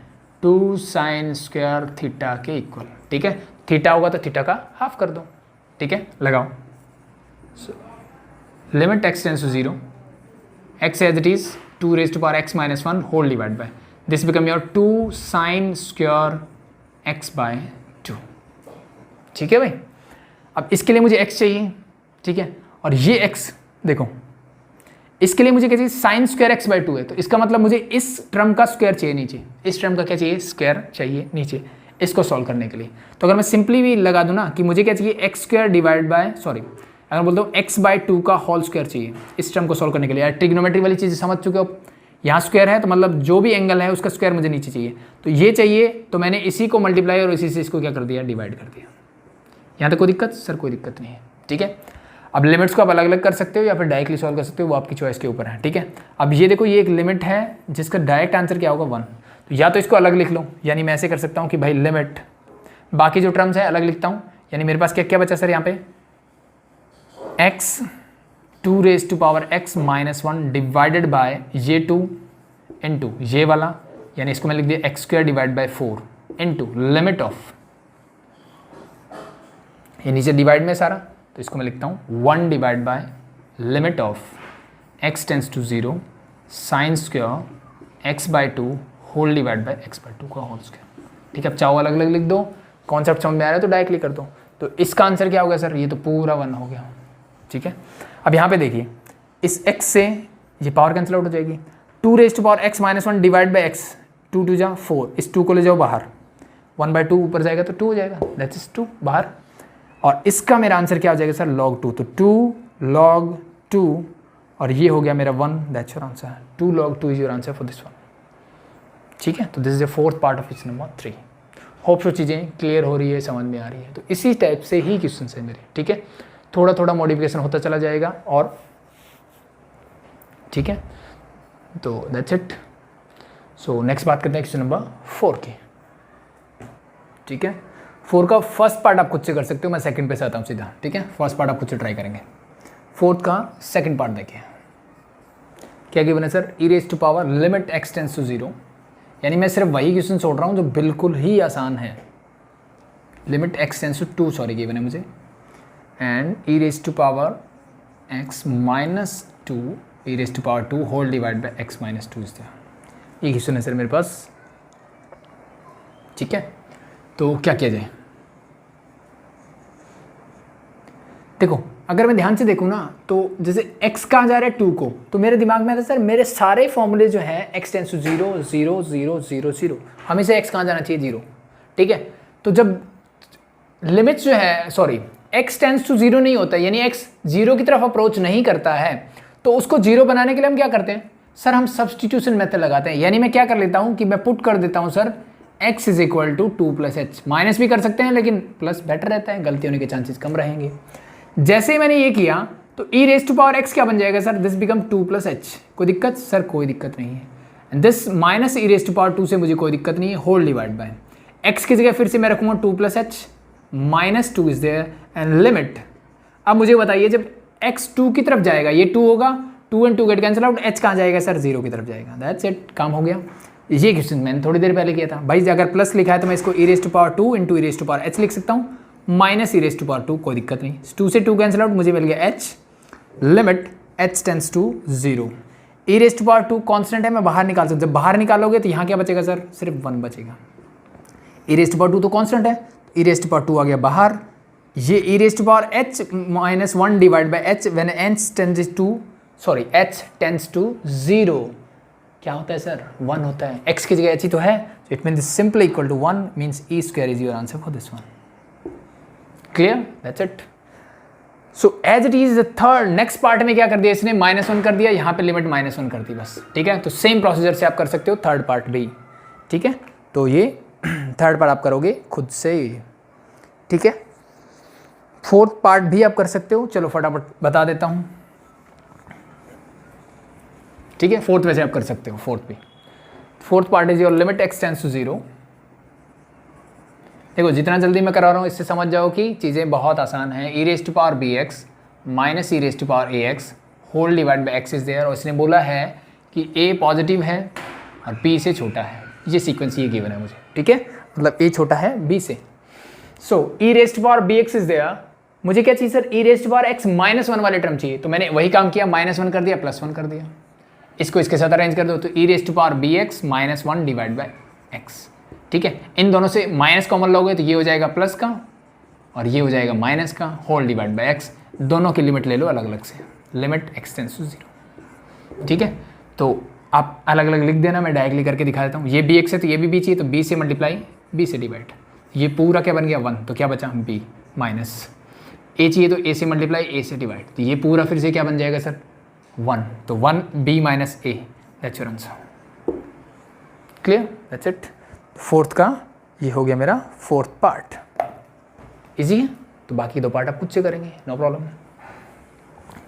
A: 2 sin स्क्वायर थीटा के इक्वल, ठीक है। थीटा होगा तो थीटा का हाफ कर दो, ठीक है, लगाओ। Limit x tends to 0 x as it is 2 raised to power x minus 1 whole divide by this become your 2 sin square x by 2, ठीक है भाई। अब इसके लिए मुझे x चाहिए, ठीक है, और ये x देखो इसके लिए मुझे क्या चाहिए, साइन स्क्वायर एक्स बाई 2 है, तो इसका मतलब मुझे इस टर्म का स्क्वायर चाहिए नीचे, इस टर्म का क्या चाहिए, स्क्वायर चाहिए नीचे, इसको सॉल्व करने के लिए। तो अगर मैं सिंपली भी लगा दूं ना कि मुझे क्या चाहिए, एक्स स्क्वायर डिवाइड बाय अगर बोलता हूँ एक्स बाई 2 का होल स्क्वायर चाहिए इस टर्म को सॉल्व करने के लिए। यार ट्रिग्नोमेट्री वाली चीज़ समझ चुके हो, यहाँ स्क्वायर है तो मतलब जो भी एंगल है उसका स्क्वायर मुझे नीचे चाहिए, तो ये चाहिए, तो मैंने इसी को मल्टीप्लाई और इसी से इसको क्या कर दिया, डिवाइड कर दिया। यहाँ तक कोई दिक्कत सर, कोई दिक्कत नहीं है, ठीक है। अब लिमिट्स को आप अलग अलग कर सकते हो या फिर डायरेक्टली सॉल्व कर सकते हो, वो आपकी चॉइस के ऊपर है, ठीक है। अब ये देखो ये एक लिमिट है जिसका डायरेक्ट आंसर क्या होगा 1, तो या तो इसको अलग लिख लो, यानी मैं ऐसे कर सकता हूँ कि भाई लिमिट बाकी जो टर्म्स है अलग लिखता हूँ, यानी मेरे पास क्या क्या बचा सर यहाँ पे, x 2 raised to power x minus 1 divided bye ये 2 इंटू ये वाला, यानी इसको मैं लिख दिया x square divide by 4 into limit of, ये नीचे डिवाइड में सारा, तो इसको मैं लिखता हूँ 1 divide by limit of x tends to 0 sine square x by 2 whole divide by x by 2 का होल स्क्वायर, ठीक है। अब चाहो अलग अलग लिख दो, कॉन्सेप्ट समझ में आ रहा है तो डायरेक्टली कर दो। तो इसका आंसर क्या हो गया सर, ये तो पूरा 1 हो गया, ठीक है। अब यहाँ पे देखिए इस x से ये पावर कैंसिल आउट हो जाएगी, 2 raise to power x minus 1 divide by x, 2 2 जा 4, इस 2 को ले जाओ बाहर, 1/2 ऊपर जाएगा तो 2 हो जाएगा, दैट इज 2 बाहर। और इसका मेरा आंसर क्या हो जाएगा सर, log 2, तो 2 log 2 और ये हो गया मेरा 1, that's your answer. 2 log 2 is your answer for this one. ठीक है, तो this is the fourth part of question number 3। Hope so चीज़ें क्लियर हो रही है, समझ में आ रही है। तो इसी टाइप से ही क्वेश्चन है मेरे, ठीक है, थोड़ा थोड़ा मॉडिफिकेशन होता चला जाएगा और ठीक है, तो दैट्स इट। सो नेक्स्ट बात करते हैं क्वेश्चन नंबर 4 की। ठीक है, 4 का फर्स्ट पार्ट आप खुद से कर सकते हो, मैं सेकंड पे से आता हूँ सीधा। ठीक है, फर्स्ट पार्ट आप खुद से ट्राई करेंगे। फोर्थ का सेकंड पार्ट देखिए, क्या गिवन है sir, e raise to power limit x tends to 0, यानी मैं सिर्फ वही क्वेश्चन छोड़ रहा हूँ जो बिल्कुल ही आसान है। Limit x tends to 2 sorry given है मुझे, and e raise to power x minus 2 e raise to power 2 whole divide by x minus 2 is दिया। ये क्वेश्चन है सर मेरे पास। ठीक है, तो क्या किया जाए, देखो अगर मैं ध्यान से देखूँ ना, तो जैसे x कहाँ जा रहा है 2 को, तो मेरे दिमाग में आता है सर मेरे सारे फॉर्मूले जो हैं x टेंस टू 0 0 0 0 0, हमेशा x कहाँ जाना चाहिए 0। ठीक है, तो जब लिमिट्स जो है सॉरी x टेंस टू 0 नहीं होता, यानी x 0 की तरफ अप्रोच नहीं करता है, तो उसको 0 बनाने के लिए हम क्या करते हैं सर, हम सब्सटीट्यूशन मेथड लगाते हैं। यानी मैं क्या कर लेता हूँ कि मैं पुट कर देता हूँ sir x is equal to 2 plus H, minus भी कर सकते हैं लेकिन प्लस बेटर रहता है, गलती होने के चांसेस कम रहेंगे। जैसे ही मैंने ये किया तो e raise to power x क्या बन जाएगा sir, this become 2 plus h. कोई दिक्कत सर, कोई दिक्कत नहीं है। And this minus e raise to power 2 से मुझे कोई दिक्कत नहीं है, होल डिवाइड बाय x की जगह फिर से मैं रखूंगा 2 plus H minus 2 is there and limit. अब मुझे बताइए जब x 2 की तरफ जाएगा, ये 2 होगा, 2 and 2 gate cancel out, h कहाँ जाएगा सर, 0 की तरफ जाएगा। दैट्स इट, काम हो गया। ये क्वेश्चन मैंने थोड़ी देर पहले किया था भाई। अगर प्लस लिखा है तो मैं इसको e raise to power 2 into e raise to power h लिख सकता हूँ, minus e raise to power 2, कोई दिक्कत नहीं। 2 से 2 कैंसिल आउट, मुझे मिल गया h, limit h tends to 0। E raise to power 2 constant है, मैं बाहर निकाल सकता हूँ। जब बाहर निकालोगे तो यहाँ क्या बचेगा सर, सिर्फ 1 बचेगा। ई रेज टू पावर 2 तो कॉन्स्टेंट है, ई रेज टू पावर 2 आ गया बाहर। ये e raise to power h minus 1 divide by h when h tends to 0 क्या होता है सर, 1 होता है। x की जगह h ही तो है, so it means simply equal to 1 means e square is your answer for this one. Clear? That's it. So as it is the third, next part में क्या कर दिया इसने, -1 कर दिया, यहाँ पे लिमिट -1 कर दी बस। ठीक है, तो सेम प्रोसीजर से आप कर सकते हो थर्ड पार्ट भी। ठीक है, तो ये थर्ड पार्ट आप करोगे खुद से। ठीक है, फोर्थ पार्ट भी आप कर सकते हो, चलो फटाफट बता देता हूँ। ठीक है, फोर्थ वैसे आप कर सकते हो, फोर्थ भी। Fourth part is your limit x tends to 0। देखो जितना जल्दी मैं करा रहा हूँ इससे समझ जाओ कि चीज़ें बहुत आसान हैं। E raise to power bx minus e raise to power ax whole divide by x is there, और इसने बोला है कि a पॉजिटिव है और b से छोटा है। ये सीक्वेंस ये गिवन है मुझे। ठीक है, मतलब a छोटा है b से। So e raise to power bx is there, मुझे क्या चाहिए sir, e raise to power x minus 1 वाले टर्म चाहिए, तो मैंने वही काम किया, -1 कर दिया, +1 कर दिया। इसको इसके साथ अरेंज कर दो तो e raise to power bx minus 1 divide by x। ठीक है, इन दोनों से माइनस कॉमन लोगे तो ये हो जाएगा प्लस का और ये हो जाएगा माइनस का, होल डिवाइड बाई x। दोनों की लिमिट ले लो अलग अलग से, लिमिट x टेंस टू 0। ठीक है, तो आप अलग अलग लिख देना, मैं डायरेक्टली करके दिखा देता हूँ। ये bx है तो ये भी b चाहिए, तो b से मल्टीप्लाई b से डिवाइड, ये पूरा क्या बन गया 1, तो क्या बचा b माइनस a चाहिए तो a से मल्टीप्लाई a से डिवाइड, तो ये पूरा फिर से क्या बन जाएगा सर 1, तो 1 b minus a, that's your answer. Clear, that's it. Fourth का ये हो गया मेरा फोर्थ पार्ट। इजी है, तो बाकी 2 पार्ट आप खुद से करेंगे, नो प्रॉब्लम।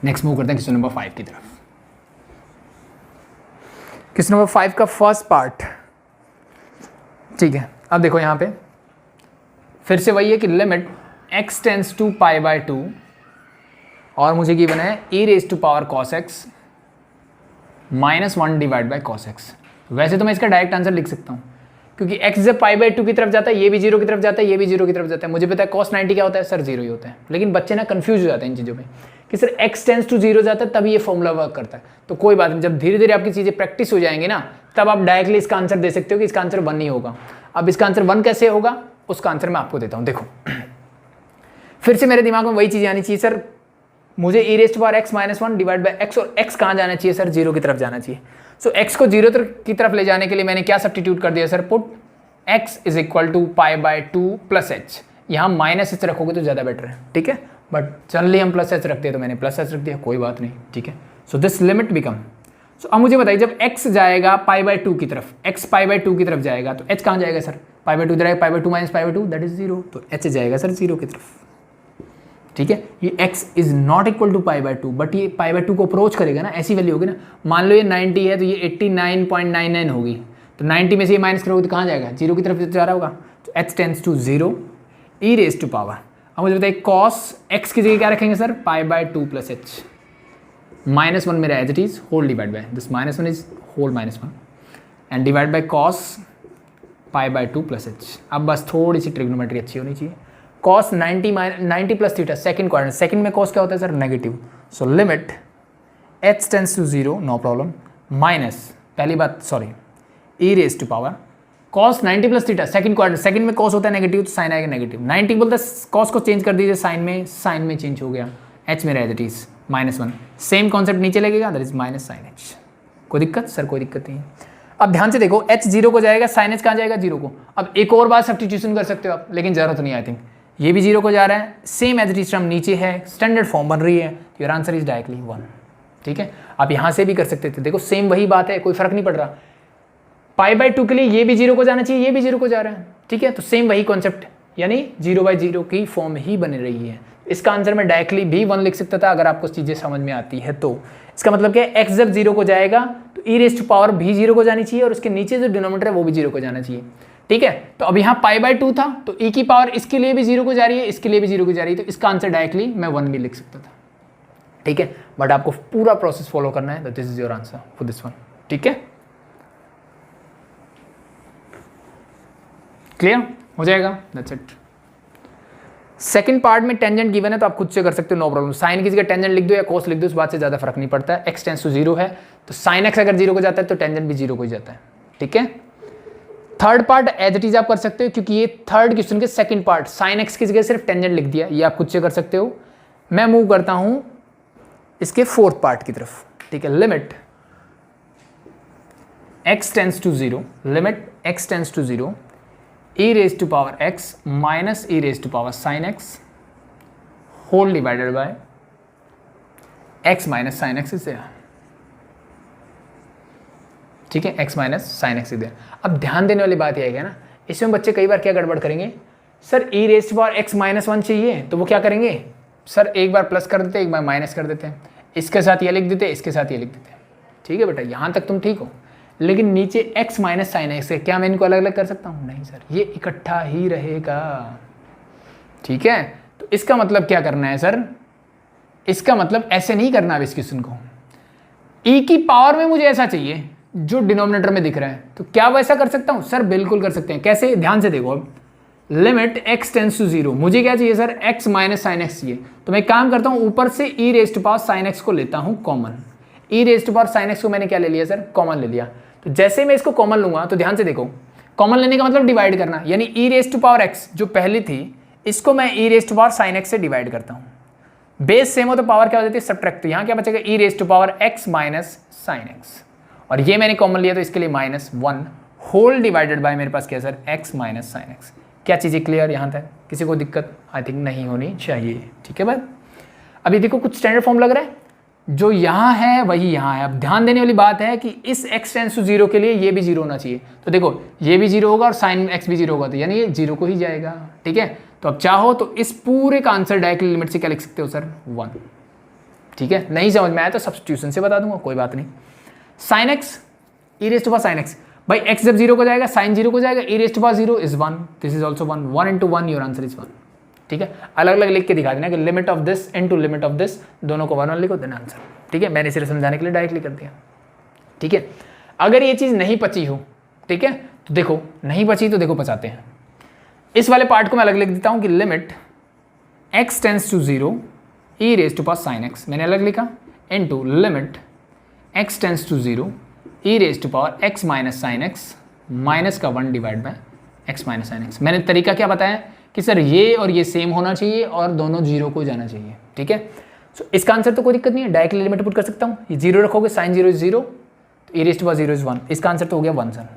A: नेक्स्ट मूव करते हैं क्वेश्चन नंबर 5 की तरफ। क्वेश्चन नंबर 5 का फर्स्ट पार्ट। ठीक है, अब देखो यहाँ पे फिर से वही है कि limit x tends to pi by 2 और मुझे गिवन है e raise to power cos x minus 1 divide by cos x। वैसे तो मैं इसका डायरेक्ट आंसर लिख सकता हूँ क्योंकि x जब पाई बाई 2 की तरफ जाता है, ये भी 0 की तरफ जाता है, ये भी 0 की तरफ जाता है। मुझे पता है cos 90 क्या होता है सर, 0 ही होता है। लेकिन बच्चे ना कंफ्यूज हो जाते हैं इन चीज़ों में कि सर x टेंस टू 0 जाता है तब ये फॉर्मूला वर्क करता है। तो कोई बात नहीं, जब धीरे धीरे आपकी चीज़ें प्रैक्टिस हो जाएंगी ना, तब आप डायरेक्टली इसका आंसर दे सकते हो कि इसका आंसर 1 नहीं होगा। अब इसका आंसर 1 कैसे होगा, उसका आंसर मैं आपको देता हूँ। देखो फिर से मेरे दिमाग में वही चीज़ें आनी चाहिए सर, मुझे e raised power x minus one divide by x, और एक्स कहाँ जाना चाहिए सर, जीरो की तरफ जाना चाहिए। सो एक्स को जीरो की तरफ ले जाने के लिए मैंने क्या सब्स्टिट्यूट कर दिया sir, put x is equal to pi by two plus h. यहाँ माइनस एच रखोगे तो ज़्यादा बेटर है, ठीक है, बट जनरली हम प्लस एच रखते हैं तो मैंने प्लस एच रख दिया, कोई बात नहीं, ठीक है। सो दिस लिमिट बिकम, सो अब मुझे बताइए जब x जाएगा पाई बाय टू की तरफ, x पाई बाय टू की तरफ जाएगा तो h कहाँ जाएगा सर, पाई बाय टू जाएगा, pi by two minus pi by two that is zero, तो h जाएगा सर जीरो की तरफ, ठीक है। ये x is not equal to pi by two, but ये पाई बाय टू को अप्रोच करेगा ना, ऐसी वैल्यू होगी ना। मान लो ये 90 है तो ये 89.99 होगी, तो 90 में से ये माइनस करोगे तो कहाँ जाएगा, जीरो की तरफ जा रहा होगा, तो h tends to zero e raise to power. अब मुझे बताइए कॉस x की जगह क्या रखेंगे sir, pi by two plus H, minus one मेरा as it is whole divide by this minus one is whole minus one and divide by cos pi by two plus H. अब बस थोड़ी सी trigonometry अच्छी होनी चाहिए। Cos 90 plus theta second quadrant, second में cos क्या होता है sir, negative, so limit h tends to zero, no problem, minus पहली बात sorry e raise to power cos 90 plus theta second quadrant, second में कॉस होता है नेगेटिव तो साइन आएगा नेगेटिव, 90 बोलता कॉस को चेंज कर दीजिए साइन में चेंज हो गया, एच मेरा as it is minus one, same concept नीचे लगेगा that is minus sine h. कोई दिक्कत सर, कोई दिक्कत नहीं। अब ध्यान से देखो एच जीरो को जाएगा, साइन एच कहाँ जाएगा, जीरो को। अब एक और बार सब्स्टिट्यूशन कर सकते हो आप, लेकिन जरूरत नहीं आई थिंक, ये भी जीरो को जा रहा है, same as it is term नीचे है, स्टैंडर्ड फॉर्म बन रही है, your answer is directly one, ठीक है। आप यहाँ से भी कर सकते थे, देखो सेम वही बात है, कोई फर्क नहीं पड़ रहा। पाई बाय टू के लिए ये भी जीरो को जाना चाहिए, ये भी जीरो को जा रहा है, ठीक है, तो सेम वही कॉन्सेप्ट, यानी जीरो बाई जीरो की फॉर्म ही बन रही है। इसका आंसर मैं डायरेक्टली भी वन लिख सकता था अगर आपको चीज़ें समझ में आती है तो। इसका मतलब क्या है, एक्स जब जीरो को जाएगा तो ई रेज टू पावर भी जीरो को जानी चाहिए और उसके नीचे जो डिनोमिनेटर है वो भी जीरो को जाना चाहिए, ठीक है। तो अब यहाँ पाई बाय टू था तो ई की पावर इसके लिए भी जीरो को जा रही है, इसके लिए भी जीरो को जा रही है, तो इसका आंसर डायरेक्टली मैं वन भी लिख सकता था, ठीक है। बट आपको पूरा प्रोसेस फॉलो करना है, this is your answer for this one, ठीक है। क्लियर हो जाएगा, दैट्स इट। सेकंड पार्ट में टेंजेंट गिवन है तो आप खुद से कर सकते हो, नो प्रॉब्लम। साइन की जगह टेंजेंट लिख दो या कोस लिख दो, उस बात से ज़्यादा फर्क नहीं पड़ता है। एक्स टेंस टू जीरो है तो साइन एक्स अगर जीरो को जाता है तो टेंजेंट भी जीरो को ही जाता है, ठीक है। Third part as it is आप कर सकते हो क्योंकि ये थर्ड क्वेश्चन के सेकंड पार्ट, साइन एक्स की जगह सिर्फ टेंजेंट लिख दिया, ये आप खुद से कर सकते हो। मैं मूव करता हूं इसके फोर्थ पार्ट की तरफ, ठीक है। Limit x tends to zero, limit x tends to zero e raised to power x minus e raised to power sin x whole divided by x minus sin x is there, ठीक है, x minus sin x is there। अब ध्यान देने वाली बात यह है ना, इसमें बच्चे कई बार क्या गड़बड़ करेंगे, sir e raised to power x minus 1 चाहिए तो वो क्या करेंगे सर, एक बार प्लस कर देते एक बार माइनस कर देते हैं, इसके साथ ये लिख देते इसके साथ ये लिख देते, ठीक है बेटा, यहाँ तक तुम ठीक हो। लेकिन नीचे x माइनस साइन एक्स है, क्या मैं इनको अलग अलग कर सकता हूँ, नहीं सर, ये इकट्ठा ही रहेगा, ठीक है। तो इसका मतलब क्या करना है सर, इसका मतलब ऐसे नहीं करना अब इस क्वेश्चन को, e की पावर में मुझे ऐसा चाहिए जो डिनोमिनेटर में दिख रहा है, तो क्या वैसा कर सकता हूँ सर, बिल्कुल कर सकते हैं। कैसे, ध्यान से देखो, अब limit x tends to zero, मुझे क्या चाहिए sir, x minus sine x चाहिए, तो मैं एक काम करता हूँ ऊपर से e raise to power sine x को लेता हूँ common, e raise to power sine x को मैंने क्या ले लिया सर, कॉमन ले लिया। तो जैसे मैं इसको कॉमन लूंगा तो ध्यान से देखो, कॉमन लेने का मतलब डिवाइड करना, यानी e raise to power x जो पहली थी इसको मैं e raise to power sine x से डिवाइड करता हूं। बेस सेम हो तो पावर क्या हो जाती है, सब्ट्रैक्ट, तो यहाँ क्या बचेगा, e raise to power x minus sine x, और ये मैंने कॉमन लिया तो इसके लिए minus one whole divided by मेरे पास क्या sir, x minus sine x. क्या चीज़ें क्लियर यहाँ तक, किसी को दिक्कत आई थिंक नहीं होनी चाहिए, ठीक है भाई। अभी देखो कुछ स्टैंडर्ड फॉर्म लग रहा है, जो यहाँ है वही यहाँ है। अब ध्यान देने वाली बात है कि इस x टेंस टू जीरो के लिए ये भी जीरो होना चाहिए, तो देखो ये भी जीरो होगा और साइन x भी जीरो होगा, तो यानी ये जीरो को ही जाएगा, ठीक है। तो अब चाहो तो इस पूरे का आंसर डायरेक्टली लिमिट से क्या लिख सकते हो सर, वन, ठीक है। नहीं समझ में आया तो सब्स्टिट्यूशन से बता दूंगा, कोई बात नहीं। Sine x e raise to power sine x, भाई x जब जीरो को जाएगा साइन जीरो को जाएगा, e raise to power zero is one, this is also one, one into one your answer is one, ठीक है। अलग अलग लिख के दिखा देना कि limit of this into limit of this, दोनों को वन वन लिखो, देन आंसर, ठीक है। मैंने सिर्फ समझाने के लिए डायरेक्टली कर दिया, ठीक है। अगर ये चीज़ नहीं पची हो, ठीक है, तो देखो नहीं पची तो देखो पचाते हैं। इस वाले पार्ट को मैं अलग लिख देता हूँ कि limit x tends to zero e raise to power sine x, मैंने अलग लिखा, into limit x tends to zero e raise to power x minus sine x, minus का one divide by x minus sine x. मैंने तरीका क्या बताया कि sir ये और ये सेम होना चाहिए और दोनों जीरो को जाना चाहिए, ठीक है। सो इसका आंसर तो कोई दिक्कत नहीं है, डायरेक्टली लिमिट पुट कर सकता हूँ। ये 0 रखोगे, साइन 0 इज 0, तो e⁻0 इज 1, इसका आंसर तो हो गया 1 सर।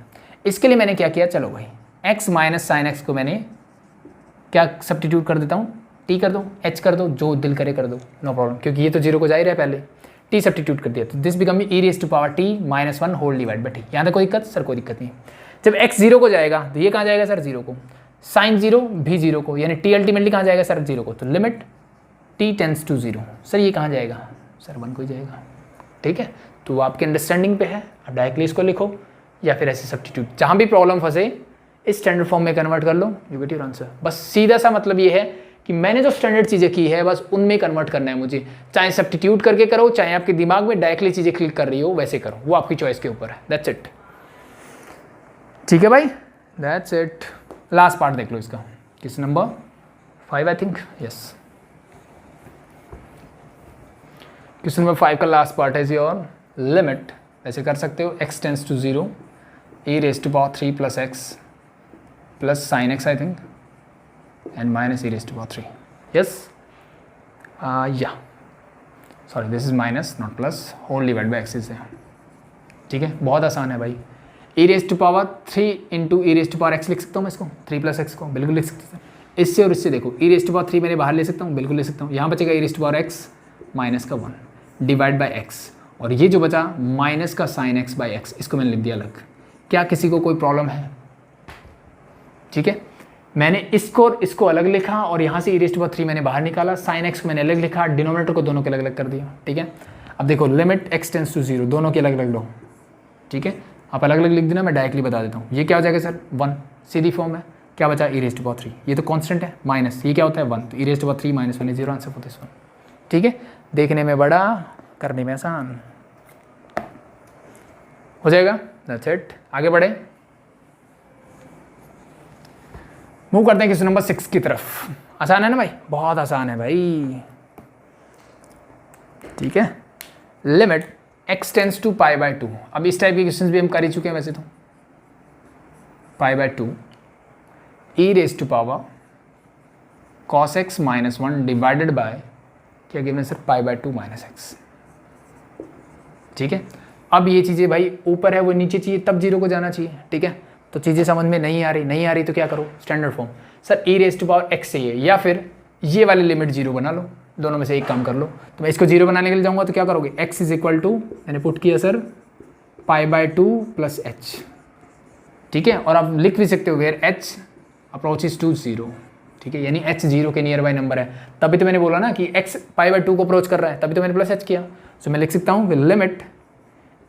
A: इसके लिए मैंने क्या किया, चलो भाई x माइनस साइन एक्स को मैंने क्या सब्स्टिट्यूट कर देता हूँ, t कर दो, h कर दो, जो दिल करे कर दो, नो प्रॉब्लम, क्योंकि ये तो 0 को जा ही रहा है पहले, t सब्स्टिट्यूट कर दिया तो this become e⁻t-1 whole divide by t। यहाँ तक कोई दिक्कत सर? कोई दिक्कत नहीं। जब x 0 को जाएगा तो ये कहाँ जाएगा सर? 0 को, साइन 0 भी 0 को, यानी t अल्टीमेटली कहाँ जाएगा सर? 0 को, तो limit t tends to 0, sir ये कहाँ जाएगा सर? 1 को ही जाएगा। ठीक है, तो आपके अंडरस्टैंडिंग पे है, आप डायरेक्टली इसको लिखो या फिर ऐसे सब्स्टिट्यूट, जहाँ भी प्रॉब्लम फंसे इस स्टैंडर्ड फॉर्म में कन्वर्ट कर लो, यू गेट योर आंसर। बस सीधा सा मतलब ये है कि मैंने जो स्टैंडर्ड चीज़ें की है बस उनमें कन्वर्ट करना है मुझे, चाहे सब्स्टिट्यूट करके करो, चाहे आपके दिमाग में डायरेक्टली चीज़ें क्लिक कर रही हो वैसे करो, वो आपकी चॉइस के ऊपर है। That's it. ठीक है भाई, दैट्स इट। लास्ट पार्ट देख लो इसका, किस number 5 I think, yes. Question number 5 का लास्ट पार्ट है योर लिमिट, ऐसे कर सकते हो x tends to 0 e⁻³ plus x plus sine x I think and minus e⁻³ yes, या sorry this is minus not plus, whole divide by x is है। ठीक है, बहुत आसान है भाई। e⁻³ इंटू e⁻x लिख सकता हूँ मैं इसको, 3 प्लस x को, बिल्कुल लिख सकते हैं। इससे और इससे देखो, e⁻³ मैंने बाहर ले सकता हूँ, बिल्कुल ले सकता हूँ। यहाँ बचेगा e⁻x माइनस का 1 डिवाइड बाई x, और ये जो बचा माइनस का साइन x बाई x, इसको मैंने लिख दिया अलग। क्या किसी को कोई प्रॉब्लम है? ठीक है, मैंने इसको और इसको अलग लिखा और यहाँ से e⁻³ मैंने बाहर निकाला, साइन x को मैंने अलग लिखा, डिनोमिनेटर को दोनों के अलग अलग कर दिया। ठीक है, अब देखो लिमिट x टेंस टू 0, दोनों के अलग अलग लो। ठीक है, आप अलग अलग लिख देना, मैं डायरेक्टली बता देता हूँ। ये क्या हो जाएगा सर? 1, सीधी फॉर्म है। क्या बचा? e⁻³, ये तो कॉन्स्टेंट है, माइनस ये क्या होता है 1, तो e⁻³ minus 1 0 answer for this one. ठीक है, देखने में बड़ा, करने में आसान हो जाएगा। दैट्स इट, आगे बढ़े, मूव करते हैं क्वेश्चन नंबर 6 की तरफ। आसान है ना भाई? बहुत आसान है भाई। ठीक है, लिमिट x टेंस टू π/2। अब इस टाइप के क्वेश्चंस भी हम कर ही चुके हैं वैसे तो। π/2 e⁻² cos x minus 1 divided by क्या गिवन है सर? π/2 minus x। ठीक है, अब ये चीज़ें भाई ऊपर है वो नीचे चाहिए, तब 0 को जाना चाहिए। ठीक है, तो चीज़ें समझ में नहीं आ रही तो क्या करो? स्टैंडर्ड फॉर्म, सर e⁻x चाहिए या फिर ये वाली लिमिट 0 बना लो, दोनों में से एक काम कर लो। तो मैं इसको 0 बनाने के लिए जाऊँगा तो क्या करोगे? x इज इक्वल टू, मैंने पुट किया सर π/2 प्लस h। ठीक है, और आप लिख भी सकते हो वेयर h अप्रोचेस टू 0। ठीक है, यानी h 0 के नियर बाय नंबर है। तभी तो मैंने बोला ना कि x π/2 को अप्रोच कर रहा है, तभी तो मैंने प्लस h किया। सो मैं लिख सकता हूँ लिमिट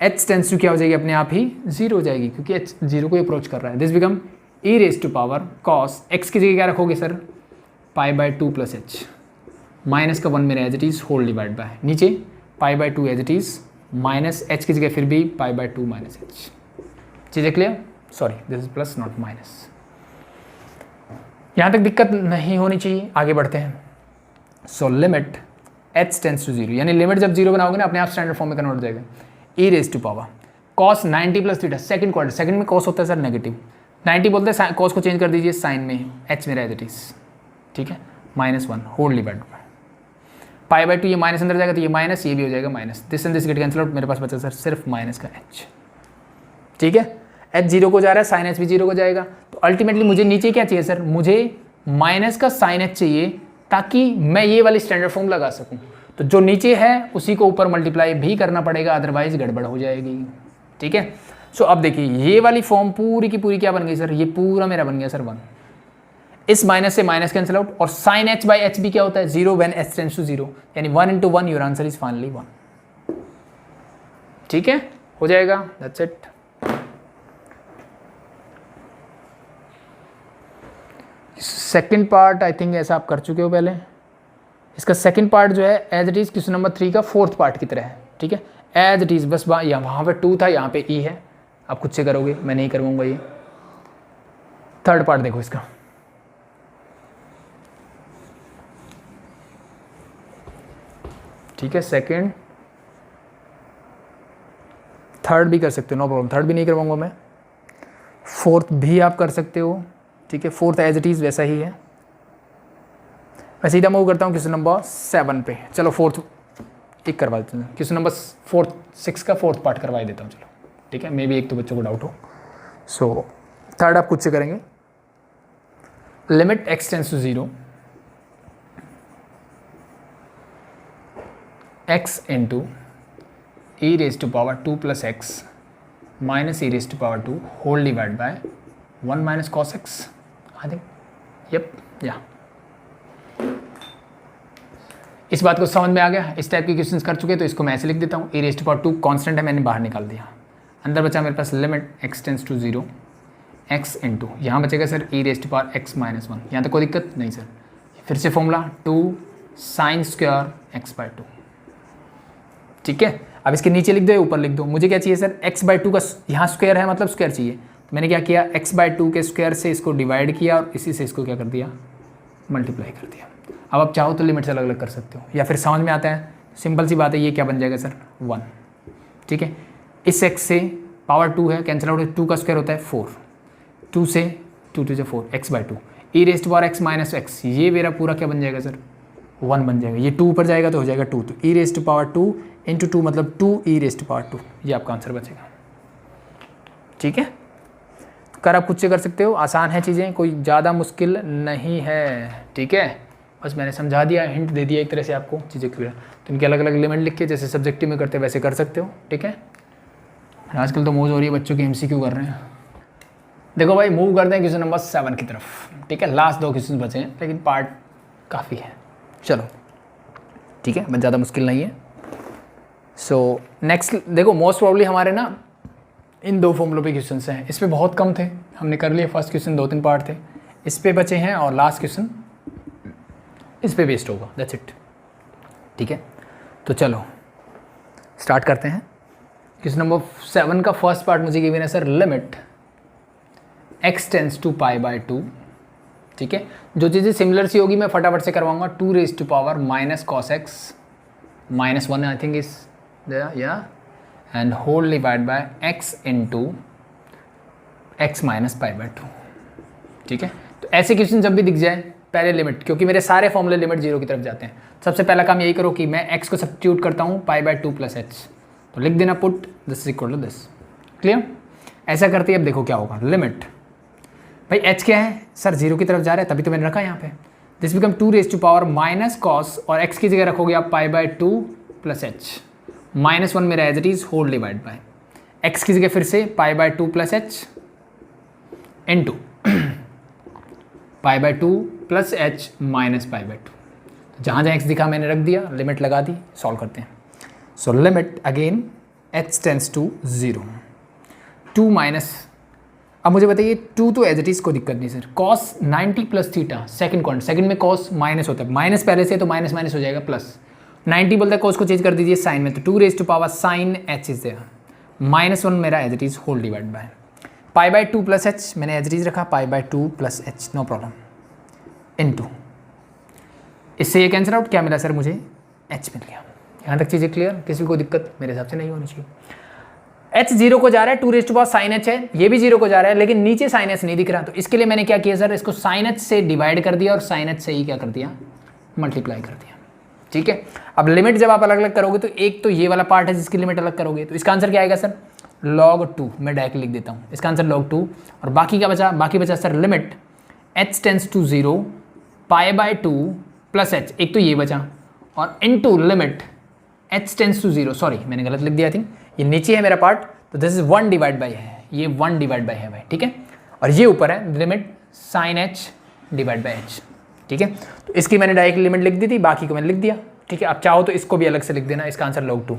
A: h टेंस टू क्या हो जाएगी? अपने आप ही 0 हो जाएगी, क्योंकि h 0 को अप्रोच कर रहा है। This become e⁻² cos x की जगह क्या रखोगे सर? π/2 प्लस h, माइनस का 1 मेरा as it is whole divide by, नीचे π/2 as it is, minus h की जगह फिर भी π/2 माइनस h। चीज़ें clear? Sorry this is plus not minus. यहाँ तक दिक्कत नहीं होनी चाहिए, आगे बढ़ते हैं। So limit h tends to 0, यानी लिमिट जब 0 बनाओगे ना अपने आप स्टैंडर्ड फॉर्म में कन्वर्ट हो जाएगा। e⁻² cos 90 plus theta, second quadrant, second में cos होता है सर नेगेटिव, 90 बोलते हैं, cos को चेंज कर दीजिए साइन में, h मेरा एज इट इज। ठीक है, माइनस 1 होल डिवाइड π/2, ये माइनस अंदर जाएगा तो ये माइनस, ये भी हो जाएगा minus, this and this get cancel out, मेरे पास बचा सर सिर्फ माइनस का h। ठीक है, h 0 को जा रहा है, साइन h भी 0 को जाएगा, तो अल्टीमेटली मुझे नीचे क्या चाहिए सर? मुझे माइनस का साइन h चाहिए ताकि मैं ये वाली स्टैंडर्ड फॉर्म लगा सकूं। तो जो नीचे है उसी को ऊपर मल्टीप्लाई भी करना पड़ेगा, अदरवाइज गड़बड़ हो जाएगी। ठीक है, सो अब देखिए ये वाली फॉर्म पूरी की पूरी क्या बन गई सर? ये पूरा मेरा बन गया सर 1। इस माइनस से माइनस कैंसिल आउट, और साइन h बाई h भी क्या होता है? 0 व्हेन h टेंड्स टू 0, यानी 1 into 1, your answer is finally 1। ठीक है, हो जाएगा, that's it. Second part I think ऐसा आप कर चुके हो पहले। इसका सेकंड पार्ट जो है as it is question number 3 का फोर्थ पार्ट की तरह है। ठीक है, एज इट इज़, बस वहाँ पे 2 था, यहाँ पे ई है, आप खुद से करोगे, मैं नहीं करवाऊंगा ये। थर्ड पार्ट देखो इसका, ठीक है, सेकंड थर्ड भी कर सकते हो, नो प्रॉब्लम, थर्ड भी नहीं करवाऊंगा मैं, फोर्थ भी आप कर सकते हो। ठीक है, फोर्थ एज इट इज़ वैसा ही है। मैं सीधा मूव करता हूँ क्वेश्चन नंबर 7 पे। चलो फोर्थ एक करवा देते हैं, क्वेश्चन नंबर 6 का 4th पार्ट करवा देता हूँ, चलो ठीक है, मे बी एक तो बच्चों को डाउट हो। सो थर्ड आप खुद से करेंगे। Limit x tends to 0 x into e raise to power 2 plus x minus e raise to power 2 whole divide by 1 minus cos x. I think yup या इस बात को समझ में आ गया। इस टाइप के क्वेश्चंस कर चुके तो इसको मैं ऐसे लिख देता हूँ, e raise to power 2 constant है, मैंने बाहर निकाल दिया, अंदर बचा मेरे पास limit x tends to 0 x into यहाँ बचेगा sir e raise to power x minus 1। यहाँ तक कोई दिक्कत नहीं सर। फिर से formula 2 sine square x by 2, ठीक है। अब इसके नीचे लिख दो या ऊपर लिख दो, मुझे क्या चाहिए सर x बाई 2 का यहाँ स्क्वायर है मतलब स्क्वायर चाहिए, तो मैंने क्या किया x बाई 2 के स्क्वायर से इसको डिवाइड किया और इसी से इसको क्या कर दिया, मल्टीप्लाई कर दिया। अब आप चाहो तो लिमिट्स अलग अलग कर सकते हो या फिर समझ में आता है, सिंपल सी बात है, ये क्या बन जाएगा सर 1, ठीक है। इस x से पावर 2 है, कैंसिल आउट, 2 का स्क्वायर होता है 4, 2 से 2 2 से 4 x by 2 E raised power x minus x, ये मेरा पूरा क्या बन जाएगा सर 1 बन जाएगा। ये 2 ऊपर जाएगा तो हो जाएगा 2, तो ई रेस्ट पावर 2 इंटू 2 मतलब 2 ई रेस्ट पावर 2, ये आपका आंसर बचेगा, ठीक है। कर आप खुद से कर सकते हो, आसान है चीज़ें, कोई ज़्यादा मुश्किल नहीं है, ठीक है। बस मैंने समझा दिया, हिंट दे दिया एक तरह से आपको, चीज़ें क्लियर। तो इनके अलग अलग लिमिट लिख के जैसे सब्जेक्टिव में करते वैसे कर सकते हो, ठीक है। आजकल तो मौज हो रही है बच्चों की, MCQ कर रहे हैं। देखो भाई मूव करते हैं क्वेश्चन नंबर 7 की तरफ, ठीक है। लास्ट 2 क्वेश्चन बचे हैं लेकिन पार्ट काफ़ी है, चलो ठीक है, बस ज़्यादा मुश्किल नहीं है। सो नेक्स्ट देखो, मोस्ट प्रॉब्ली हमारे ना इन 2 फॉर्मूलों पे क्वेश्चन हैं, इस पे बहुत कम थे, हमने कर लिए फर्स्ट क्वेश्चन 2-3 पार्ट थे, इस पे बचे हैं और लास्ट क्वेश्चन इस पे बेस्ड होगा, दैट्स इट, ठीक है। तो चलो स्टार्ट करते हैं। क्वेश्चन नंबर 7 का फर्स्ट पार्ट मुझे गिवन है sir, limit x tends to pi by 2, ठीक है। जो चीज़ें सिमिलर सी होगी मैं फटाफट से करवाऊंगा, 2 raise to power minus cos x minus 1 I think is या and whole divide by x into x minus pi by 2, ठीक है। तो ऐसे क्वेश्चन जब भी दिख जाए पहले लिमिट, क्योंकि मेरे सारे फॉर्मूले लिमिट 0 की तरफ जाते हैं, सबसे पहला काम यही करो कि मैं x को सब्स्टिट्यूट करता हूँ पाई बाई 2 प्लस एच, तो लिख देना put this is equal to this, clear. ऐसा करते ही अब देखो क्या होगा, लिमिट भाई h क्या है सर 0 की तरफ जा रहा है, तभी तो मैंने रखा यहाँ पे, this become 2 raise to power minus cos, और x की जगह रखोगे आप pi by 2 plus H, minus 1 मेरा as it is whole divide by x की जगह फिर से pi by 2 plus h into pi by 2 plus H minus pi by 2, जहाँ जहाँ x दिखा मैंने रख दिया, लिमिट लगा दी, सॉल्व करते हैं। So limit again h tends to 0, 2 minus, अब मुझे बताइए 2 तो एज इट इज कोई दिक्कत नहीं sir, cos 90 plus theta second quant, second में कॉस माइनस होता है, माइनस पहले से तो माइनस माइनस हो जाएगा प्लस, 90 बोलता है कॉस को चेंज कर दीजिए साइन में, तो 2 raise to power sine h is there, minus 1 मेरा as it is whole divide by pi by 2 plus h, मैंने एज इट इज रखा pi by 2 plus h, no problem, into इससे ये कैंसिल आउट, क्या मिला sir मुझे H मिल गया। यहाँ तक चीज़ें क्लियर, किसी को दिक्कत मेरे हिसाब से नहीं होनी चाहिए। h 0 को जा रहा है, 2 raise to power sine h है, ये भी 0 को जा रहा है, लेकिन नीचे साइन एच नहीं दिख रहा, तो इसके लिए मैंने क्या किया सर, इसको साइन एच से डिवाइड कर दिया और साइन एच से ही क्या कर दिया, मल्टीप्लाई कर दिया, ठीक है। अब लिमिट जब आप अलग अलग करोगे तो एक तो ये वाला पार्ट है जिसकी लिमिट अलग करोगे, तो इसका आंसर क्या आएगा सर log 2, मैं डायरेक्ट लिख देता हूँ, इसका आंसर log 2, और बाकी क्या बचा, बाकी बचा sir limit h tends to 0 pi by 2 plus h, एक तो ये बचा, और इनटू limit h tends to 0, sorry मैंने गलत लिख दिया आई थिंक, ये नीचे है मेरा पार्ट, तो दिस इज 1 डिवाइड बाई है, ये 1 डिवाइड बाई है भाई, ठीक है, और ये ऊपर है limit sine h divide by h, ठीक है। तो इसकी मैंने डायरेक्ट लिमिट लिख दी थी, बाकी को मैंने लिख दिया, ठीक है। अब चाहो तो इसको भी अलग से लिख देना, इसका आंसर log 2,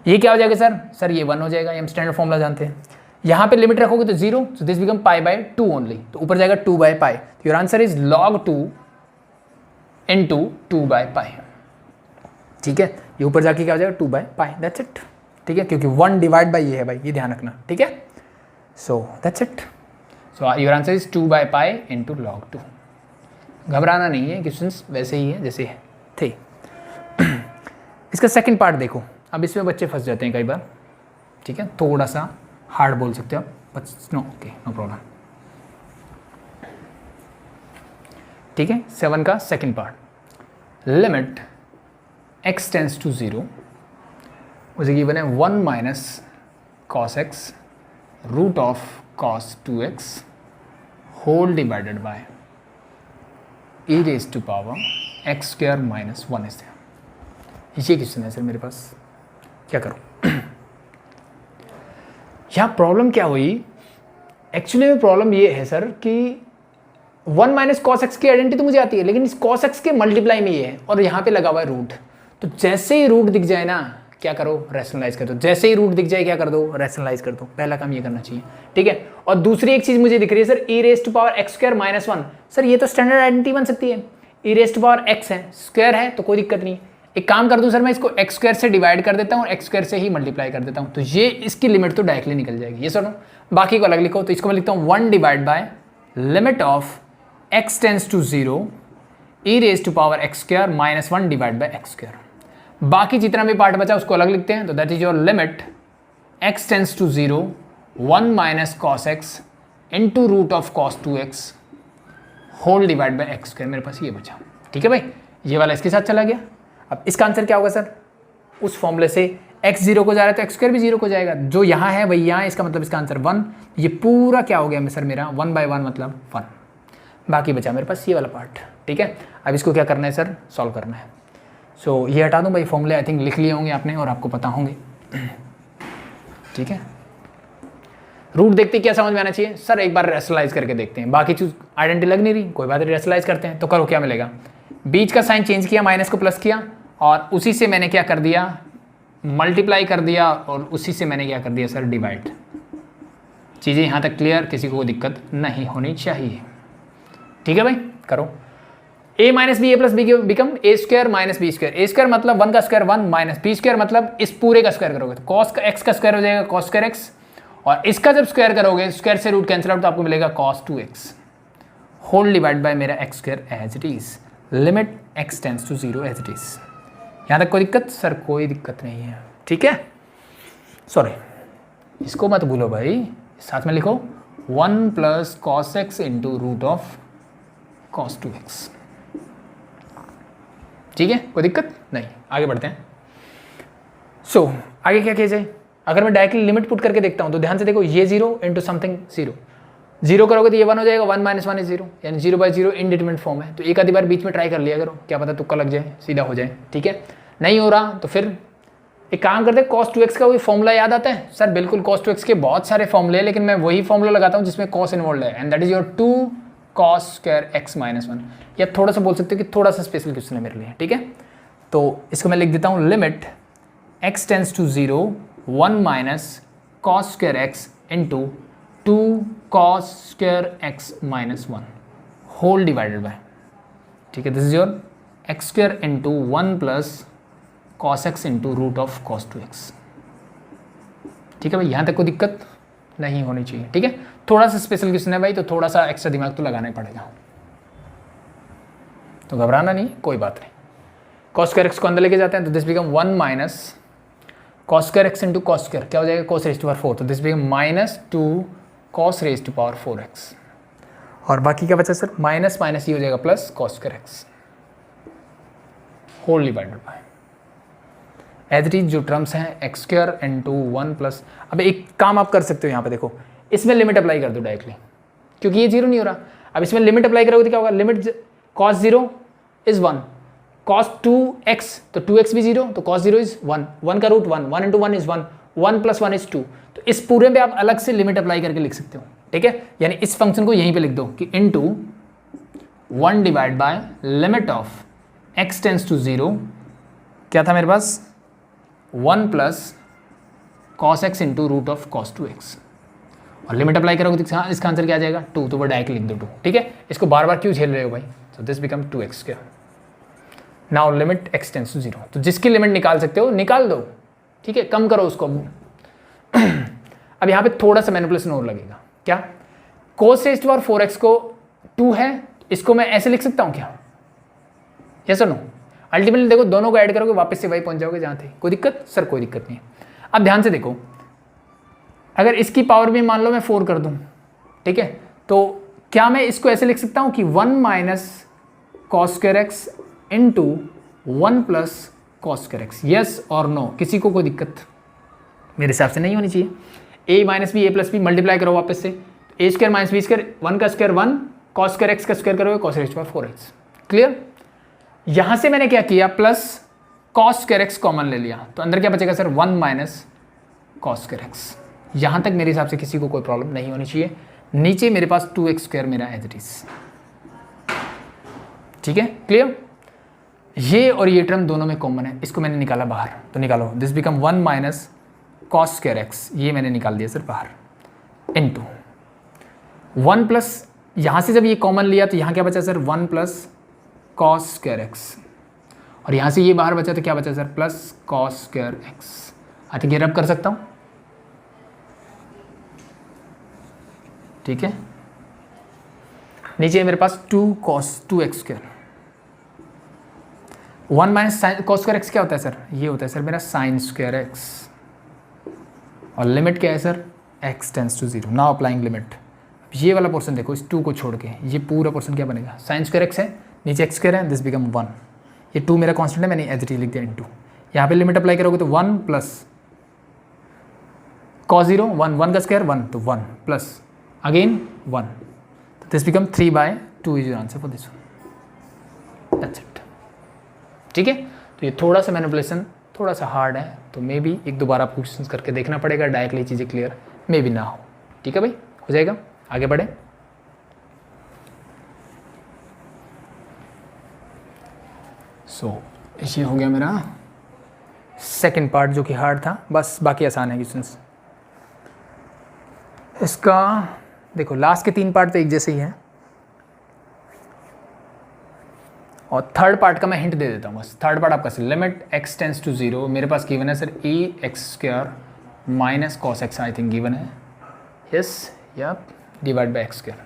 A: ये क्या हो जाएगा सर ये 1 हो जाएगा, ये हम स्टैंडर्ड फॉर्मूला जानते हैं। यहाँ पे लिमिट रखोगे तो 0, सो this become pi by 2 only, तो ऊपर जाएगा 2 बाई पाई, तो your answer is log 2 into 2 by pi, ठीक है। ये ऊपर जाके क्या हो जाएगा 2 बाई पाई, दैट्स इट, ठीक है, क्योंकि 1 डिवाइड बाई ये है भाई, ये ध्यान रखना, ठीक है। So that's it, so your answer is 2 by pi into log 2। घबराना नहीं है, क्वेश्चंस वैसे ही है जैसे थे। इसका सेकंड पार्ट देखो, अब इसमें बच्चे फंस जाते हैं कई बार, ठीक है, थोड़ा सा हार्ड बोल सकते हो आप, but no okay no problem, ठीक है। 7 का second part, limit x tends to 0 मुझे गिवन है 1 minus cos x root of cos 2x whole divided by e raise to power x square minus 1 is ये क्वेश्चन है sir मेरे पास, क्या करूं? यहाँ प्रॉब्लम क्या हुई, एक्चुअली में प्रॉब्लम ये है सर कि 1 माइनस कॉस एक्स की आइडेंटिटी तो मुझे आती है, लेकिन इस कॉस एक्स के मल्टीप्लाई में ये है और यहाँ पे लगा हुआ है रूट। तो जैसे ही रूट दिख जाए ना, क्या करो, रैशनलाइज कर दो। जैसे ही रूट दिख जाए क्या कर दो, रैशनलाइज कर दो। पहला काम ये करना चाहिए, ठीक है। और दूसरी एक चीज मुझे दिख रही है sir, e raise to power x square minus 1। Sir ये तो स्टैंडर्ड आइडेंटिटी बन सकती है, e raise to power x है, स्क्वायर है तो कोई दिक्कत नहीं। एक काम कर दूं सर, मैं इसको एक्स स्क्वायर से डिवाइड कर देता हूँ और एक्स स्क्वायर से ही मल्टीप्लाई कर देता हूँ, तो ये इसकी लिमिट तो डायरेक्टली निकल जाएगी। ये सुनो, बाकी को अलग लिखो। तो इसको मैं लिखता हूँ 1 divide by limit of x tends to 0 e raise to power x square minus 1 divide by x square. बाकी जितना भी पार्ट बचा उसको अलग लिखते हैं। तो that is your limit x tends to 0 1 minus cos x into root of cos 2x whole divide by x square. मेरे पास ये बचा, ठीक है भाई। ये वाला इसके साथ चला गया। अब इसका आंसर क्या होगा सर, उस फॉर्मूले से x 0 को जा रहा है तो एक्स स्क्वायर भी 0 को जाएगा, जो यहाँ है वही यहाँ, इसका मतलब इसका आंसर 1। ये पूरा क्या हो गया सर मेरा 1 बाय 1 मतलब 1। बाकी बचा मेरे पास ये वाला पार्ट, ठीक है। अब इसको क्या करना है सर, सॉल्व करना है। सो ये हटा दूँ भाई, फॉर्मूले आई थिंक लिख लिए होंगे आपने और आपको पता होंगे, ठीक है। रूट देखते क्या समझ में आना चाहिए सर, एक बार रैशनलाइज करके देखते हैं। बाकी चीज आइडेंटिटी लग नहीं रही, कोई बात नहीं, रैशनलाइज करते हैं। तो करो, क्या मिलेगा, बीच का साइन चेंज किया, माइनस को प्लस किया और उसी से मैंने क्या कर दिया, मल्टीप्लाई कर दिया और उसी से मैंने क्या कर दिया सर, डिवाइड। चीज़ें यहाँ तक क्लियर, किसी को दिक्कत नहीं होनी चाहिए, ठीक है भाई। करो, a minus b a plus b become a square minus b square. A square मतलब 1 का स्क्वायर 1 माइनस बी स्क्वायर मतलब इस पूरे का स्क्वायर करोगे तो कॉस का एक्स का स्क्वायर हो जाएगा कॉस स्क्वायर एक्स, और इसका जब स्क्वायर करोगे, स्क्वायर से रूट कैंसिल आउट तो आपको मिलेगा cos 2x whole divide by मेरा x square as it is, limit x tends to 0 as it is. यहाँ तक कोई दिक्कत सर? कोई दिक्कत नहीं है, ठीक है। सॉरी, इसको मत भूलो भाई, साथ में लिखो 1 plus cos x into root of cos 2x, ठीक है। कोई दिक्कत नहीं, आगे बढ़ते हैं। सो आगे क्या किया जाए, अगर मैं डायरेक्टली लिमिट पुट करके देखता हूं तो ध्यान से देखो, ये 0 इंटू समथिंग 0, 0 करोगे तो ये 1 हो जाएगा, 1 माइनस 1 इज 0, यानी 0 बाई 0 इनडिटरमिनेट फॉर्म है। तो एक आधी बार बीच में ट्राई कर लिया करो, क्या पता तुक्का लग जाए, सीधा हो जाए, ठीक है। नहीं हो रहा तो फिर एक काम करते हैं, cos 2x का वही फॉर्मूला याद आता है सर? बिल्कुल, cos 2x के बहुत सारे फॉर्मूले हैं, लेकिन मैं वही फॉर्मूला लगाता हूँ जिसमें cos इन्वॉल्व है, and that is your 2 cos square x minus 1। या थोड़ा सा बोल सकते हो कि थोड़ा सा स्पेशल क्वेश्चन है मेरे लिए, ठीक है। तो इसको मैं लिख देता हूँ, limit x tends to 0 1 minus cos square x into 2 cos square x minus 1 whole divided by, ठीक है, this is your x square into 1 plus cos x into root of cos 2x, ठीक है भाई। यहाँ तक कोई दिक्कत नहीं होनी चाहिए, ठीक है। थोड़ा सा स्पेशल क्वेश्चन है भाई, तो थोड़ा सा एक्स्ट्रा दिमाग तो लगाना ही पड़ेगा, तो घबराना नहीं, कोई बात नहीं। cos स्क्वायर x को अंदर लेके जाते हैं तो this become 1 minus cos square x into cos square, क्या हो जाएगा, cos रेज टू पावर 4, तो this become minus 2 cos raise to power 4x, और बाकी क्या बचा सर, माइनस माइनस ये हो जाएगा plus cos square x whole divided by as it is. जो टर्म्स हैं एक्स स्क्वायर इंटू 1 प्लस, अब एक काम आप कर सकते हो यहाँ पे देखो, इसमें लिमिट अप्लाई कर दो डायरेक्टली, क्योंकि ये 0 नहीं हो रहा। अब इसमें लिमिट अप्लाई करोगे तो क्या होगा, limit cos 0 is 1, cos 2x तो 2x भी 0, तो cos 0 इज 1, 1 का root 1, 1 into 1 is 1, 1 plus 1 is 2। तो इस पूरे पे आप अलग से लिमिट अप्लाई करके लिख सकते हो, ठीक है। यानी इस फंक्शन को यहीं पे लिख दो कि into 1 divide by limit of x tends to 0, क्या था मेरे पास, 1 plus cos x into root of cos 2x, और लिमिट अप्लाई करोगे तो इसका आंसर क्या आ जाएगा, 2, तो वो डायरेक्ट लिख दो 2, ठीक है। इसको बार बार क्यों झेल रहे हो भाई, तो this become 2x square. Now limit x tends to 0, तो जिसकी लिमिट निकाल सकते हो निकाल दो, ठीक है, कम करो उसको। अब यहाँ पे थोड़ा सा मैनिपुलेशन और लगेगा, क्या, cos raise to power 4x को 2 है, इसको मैं ऐसे लिख सकता हूँ क्या, यस और नो? अल्टीमेटली देखो, दोनों को ऐड करोगे वापस से वही पहुंच जाओगे जहाँ थे। कोई दिक्कत सर? कोई दिक्कत नहीं। अब ध्यान से देखो, अगर इसकी पावर भी मान लो मैं 4 कर दूं, ठीक है, तो क्या मैं इसको ऐसे लिख सकता हूं कि 1 minus cos square x into 1 plus cos square x, yes और नो, किसी को कोई दिक्कत मेरे हिसाब से नहीं होनी चाहिए। ए minus b a plus B multiply करो वापस से, ए स्क्वायर माइनस बी स्क्वायर, 1 का स्क्वायर 1, कॉस स्क्वायर एक्स का स्क्वायर करोगे cos x power 4x, clear. यहां से मैंने क्या किया, plus cos square x common ले लिया, तो अंदर क्या बचेगा sir, 1 minus cos square x. यहां तक मेरे हिसाब से किसी को कोई प्रॉब्लम नहीं होनी चाहिए। नीचे मेरे पास 2x स्क्वायर मेरा एज इट इज, ठीक है, क्लियर। ये और ये टर्म दोनों में कॉमन है, इसको मैंने निकाला बाहर, तो निकालो, this become 1 minus cos square x, ये मैंने निकाल दिया सर बाहर, इनटू 1 प्लस, यहाँ से जब ये कॉमन लिया तो यहाँ क्या बचा sir, 1 plus cos square x, और यहाँ से ये बाहर बचा तो क्या बचा sir, plus cos square x. I think ये रब कर सकता हूँ, ठीक है। नीचे मेरे पास 2x square, 1 minus cos square x क्या होता है सर, ये होता है सर मेरा साइन स्क्वायर एक्स, और लिमिट क्या है sir, x tends to 0। Now applying limit, ये वाला पोर्शन देखो, इस 2 को छोड़ के ये पूरा पोर्शन क्या बनेगा, साइन स्क्वायर एक्स है, नीचे एक्स स्क्वायर है, दिस बिकम 1, ये 2 मेरा कांस्टेंट है, मैंने एज इट इज लिख दिया इनटू, यहाँ पे लिमिट अप्लाई करोगे तो 1 प्लस cos 0 1 का स्क्वायर 1, तो 1 प्लस अगेन 1, तो this become 3/2 is your answer for this one, that's it, ठीक है। तो ये थोड़ा सा मैनिपुलेशन थोड़ा सा हार्ड है, तो मे बी एक दो बार आपको क्वेश्चन करके देखना पड़ेगा, डायरेक्टली चीज़ें क्लियर मे बी ना हो, ठीक है भाई, हो जाएगा। आगे बढ़े, सो ये हो गया मेरा सेकंड पार्ट जो कि हार्ड था, बस बाकी आसान है क्वेश्चंस। इसका देखो लास्ट के 3 पार्ट तो एक जैसे ही हैं, और थर्ड पार्ट का मैं हिंट दे देता हूँ बस। थर्ड पार्ट आपका लिमिट x टेंस टू 0, मेरे पास गिवन है sir e x square minus cos x, I think given है, यस या डिवाइड बाई एक्स स्क्वायर,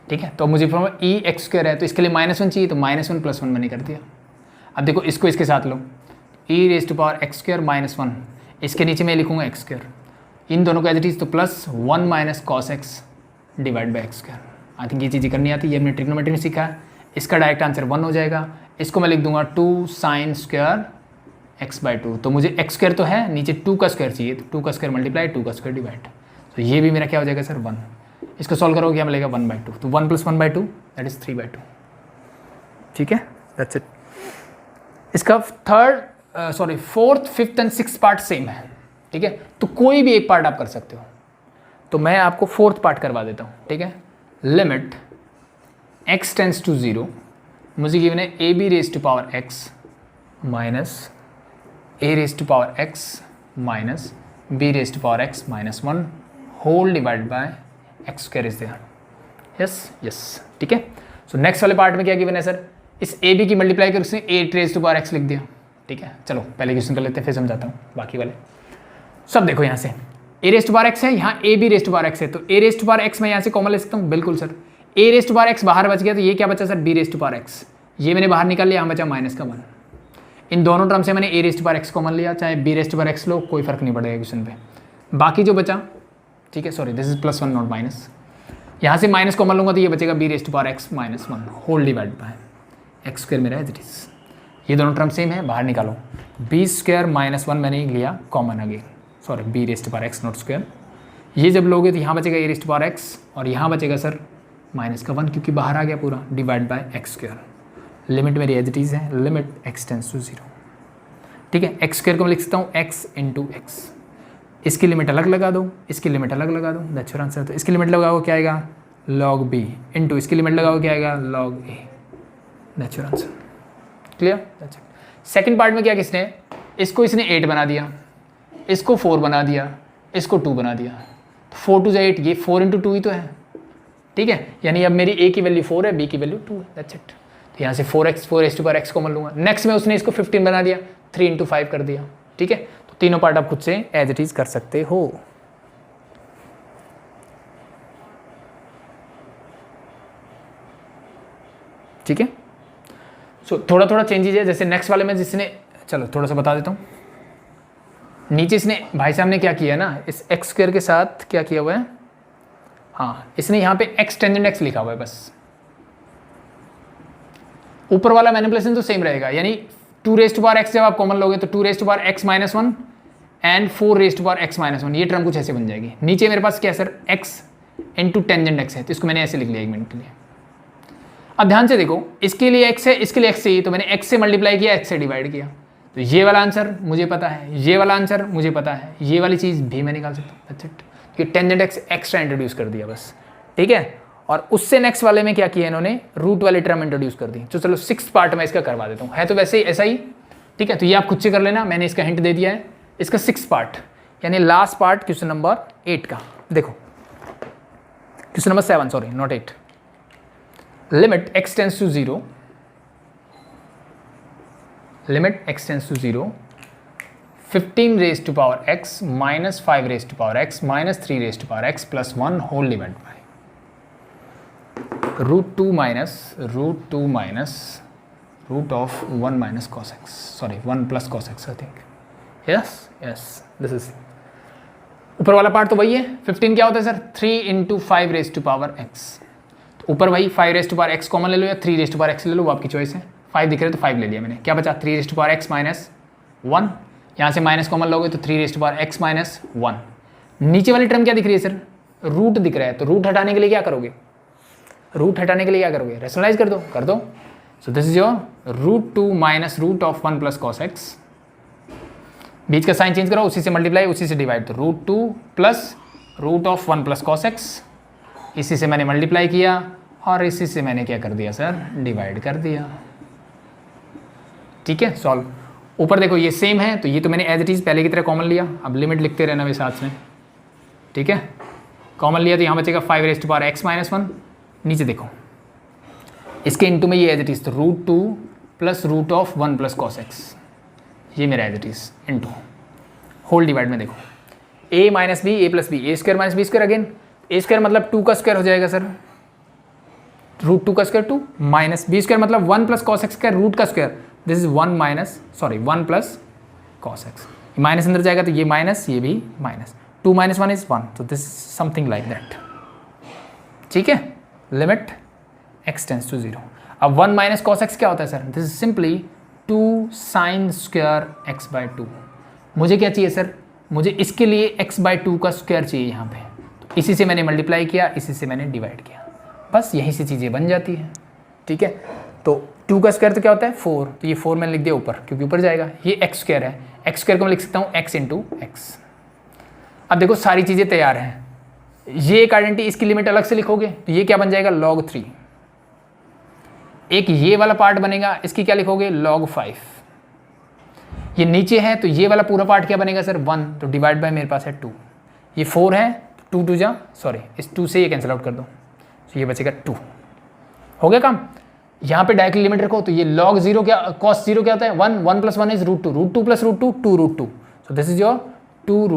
A: ठीक है। तो मुझे फॉर्म e x स्क्वायर है, तो इसके लिए -1 चाहिए, तो -1 + 1 मैंने कर दिया। अब देखो इसको इसके साथ लो, e raise to power x square -1, इसके नीचे मैं लिखूँगा x स्क्वायर, इन दोनों को एज इट इज, तो plus 1 minus cos x divide by x square. I think ये चीज़ें करनी आती है, ये हमने ट्रिग्नोमेट्री में सीखा है। इसका डायरेक्ट आंसर 1 हो जाएगा, इसको मैं लिख दूंगा 2 साइन स्क्वायर x/2, तो मुझे x स्क्वायर तो है, नीचे 2 का स्क्वायर चाहिए, तो 2 का स्क्वायर मल्टीप्लाई 2 का स्क्वायर डिवाइड, तो ये भी मेरा क्या हो जाएगा सर 1। इसको सॉल्व करोगे क्या मिलेगा 1/2, तो 1 + 1/2 दैट इज 3/2, ठीक है, दैट्स इट। इसका fourth, fifth and sixth part same है, ठीक है, तो कोई भी एक पार्ट आप कर सकते हो, तो मैं आपको फोर्थ पार्ट करवा देता हूँ, ठीक है। लिमिट x टेंस टू 0, मुझे गिवन है a b raise to power x minus a raise to power x minus b raise to power x -1 whole divide by x square is there, yes, ठीक है। So next वाले part में क्या given है sir, इस A B की multiply कर उसने ए रेज़ टू पावर x लिख दिया, ठीक है। चलो पहले क्वेश्चन कर लेते हैं, फिर समझाता हूँ बाकी वाले सब। देखो यहाँ से a raise to power x है, यहाँ a b raise to power x है, तो a raise to power x मैं यहाँ से कॉमन ले सकता हूँ, बिल्कुल sir. A raise to power x बाहर बच गया, तो ये क्या बचा sir, b raise to power x, ये मैंने बाहर निकाल लिया, यहाँ बचा -1। इन दोनों टर्म से मैंने a raise to power x common लिया, चाहे b raise to power x लो, कोई फर्क नहीं पड़ेगा क्वेश्चन पे। बाकी जो बचा, ठीक है, sorry this is +1 not minus, यहाँ से माइनस कॉमन लूँगा तो ये बचेगा b raise to power x -1 whole divide by x square मेरा एज इट इज। ये दोनों टर्म सेम है, बाहर निकालो, बी स्क्वायर -1 मैंने लिया common again, sorry b raise to power x not square, ये जब लोगे तो यहाँ बचेगा a raise to power x, और यहाँ बचेगा सर -1 क्योंकि बाहर आ गया पूरा, divide by x square. Limit मेरी एज इट इज है, लिमिट x टेंस टू 0, ठीक है। एक्स स्क्वायर को मैं लिख सकता हूँ x × x, इसकी लिमिट अलग लगा दो, इसकी लिमिट अलग लगा दो, दैट्स योर आंसर। तो इसकी लिमिट लगाओ क्या आएगा, log b, इंटू इसकी लिमिट लगाओ क्या आएगा, log a, that's your answer, clear, that's it. Second part में क्या किसने, इसको इसने 8 बना दिया, इसको 4 बना दिया, इसको 2 बना दिया, तो 4 2 8, ये 4 × 2 ही तो है, ठीक है। यानी अब मेरी a की वैल्यू 4 है, b की वैल्यू 2 है, दैट्स इट। तो यहाँ से 4x 4 to power x common लूँगा। नेक्स्ट में उसने इसको 15 बना दिया, 3 × 5 कर दिया, ठीक है। तो तीनों पार्ट आप खुद से एज इट इज कर सकते हो, ठीक है। सो थोड़ा थोड़ा चेंजेज है, जैसे नेक्स्ट वाले में जिसने, चलो थोड़ा सा बता देता हूँ। नीचे इसने भाई साहब ने क्या किया ना, इस एक्स स्क्वायर के साथ क्या किया हुआ है, हाँ इसने यहाँ पे x टेंजेंट x लिखा हुआ है बस। ऊपर वाला मैनिपुलेशन तो सेम रहेगा, यानी 2 रेस्ट पावर एक्स जब आप कॉमन लोगे तो 2 rest power x minus 1 and 4 rest power x minus 1, ये टर्म कुछ ऐसे बन जाएगी। नीचे मेरे पास क्या है sir, x into tangent x है, तो इसको मैंने ऐसे लिख लिया 1 मिनट के लिए। अब ध्यान से देखो, इसके लिए एक्स है, इसके लिए एक्स चाहिए, तो मैंने एक्स से मल्टीप्लाई किया, एक्स से डिवाइड किया, तो ये वाला आंसर मुझे पता है, ये वाला आंसर मुझे पता है, ये वाली चीज़ भी मैं निकाल सकता हूँ। दैट्स इट, कि टेंजेंट एक्स एक्स्ट्रा इंट्रोड्यूस कर दिया बस, ठीक है। और उससे नेक्स्ट वाले में क्या किया इन्होंने, रूट वाली टर्म इंट्रोड्यूस कर दी। तो चलो 6th पार्ट में इसका करवा देता हूँ, है तो वैसे ही ऐसा ही, ठीक है। तो ये आप खुद से कर लेना, मैंने इसका हिंट दे दिया है। इसका 6th पार्ट यानी लास्ट पार्ट क्वेश्चन नंबर 8 का देखो, question number 7 sorry not 8। Limit x tends to 0, limit x tends to 0, 15 raise to power x minus 5 raise to power x minus 3 raise to power x plus 1 whole divide by √2 minus root of 1 minus cos x, sorry 1 plus cos x I think, yes this is ऊपर वाला part तो वही है। 15 क्या होता है sir, 3 into 5 raise to power x, तो ऊपर वही 5 raise to power x common ले लो या 3 रेज टू पावर एक्स ले लो, वो आपकी चॉइस है। 5 दिख रहे तो 5 ले लिया मैंने, क्या बचा 3 raise to power x minus 1, यहाँ से माइनस कॉमन लोगे तो 3 raise to power x minus 1। नीचे वाली टर्म क्या दिख रही है सर, रूट दिख रहा है, तो रूट हटाने के लिए क्या करोगे, रूट हटाने के लिए क्या करोगे, रेशनलाइज कर दो। So this is your √2 minus root of 1 plus cos x, बीच का साइन चेंज करो, उसी से मल्टीप्लाई उसी से डिवाइड, तो √2 plus root of 1 plus cos x, इसी से मैंने मल्टीप्लाई किया और इसी से मैंने क्या कर दिया सर, डिवाइड कर दिया, ठीक है। सॉल्व, ऊपर देखो ये सेम है, तो ये तो मैंने एज इट इज़ पहले की तरह कॉमन लिया, अब लिमिट लिखते रहना वे साथ में, ठीक है। कॉमन लिया तो यहाँ बचेगा 5 raise to power x minus 1, नीचे देखो इसके इंटू में ये एज इट इज, तो √2 plus root of 1 plus cos x, ये मेरा as it is into whole divide में देखो a minus b, a plus b, a square minus b square, again a square मतलब 2 का स्क्वायर हो जाएगा सर, √2 का स्क्वायर 2 माइनस बी स्क्वायर मतलब 1 plus cos x square root का square, this is 1 plus cos x, minus अंदर जाएगा तो ये माइनस, ये भी माइनस, 2 माइनस 1 इज 1, तो दिस समथिंग लाइक दैट, ठीक है। लिमिट x टेंस टू 0, अब 1 माइनस कॉस एक्स क्या होता है sir, this is simply 2 sine square x by 2। मुझे क्या चाहिए सर, मुझे इसके लिए x बाई 2 का स्क्वायर चाहिए यहाँ पे, तो इसी से मैंने मल्टीप्लाई किया, इसी से मैंने डिवाइड किया, बस यहीं से चीज़ें बन जाती हैं, ठीक है। तो 2 का स्क्वायर तो क्या होता है 4, तो ये 4 मैंने लिख दिया ऊपर क्योंकि ऊपर जाएगा, ये x स्क्वायर है, x स्क्वायर को मैं लिख सकता हूँ x इंटू एक्स। अब देखो सारी चीज़ें तैयार हैं, ये एक आइडेंटिटी, इसकी लिमिट अलग से लिखोगे तो ये क्या बन जाएगा log 3, एक ये वाला पार्ट बनेगा, इसकी क्या लिखोगे log 5, ये नीचे है तो ये वाला पूरा पार्ट क्या बनेगा सर 1, तो डिवाइड बाय मेरे पास है 2, ये 4 है, 2 2 जा सॉरी इस 2 से ये कैंसिल आउट कर दो, तो ये बचेगा 2, हो गया काम। यहाँ पे डायरेक्टली लिमिट रखो तो ये log 0 क्या, cos 0 क्या होता है 1, 1 plus 1 is √2 plus √2 2 √2, so this is your 2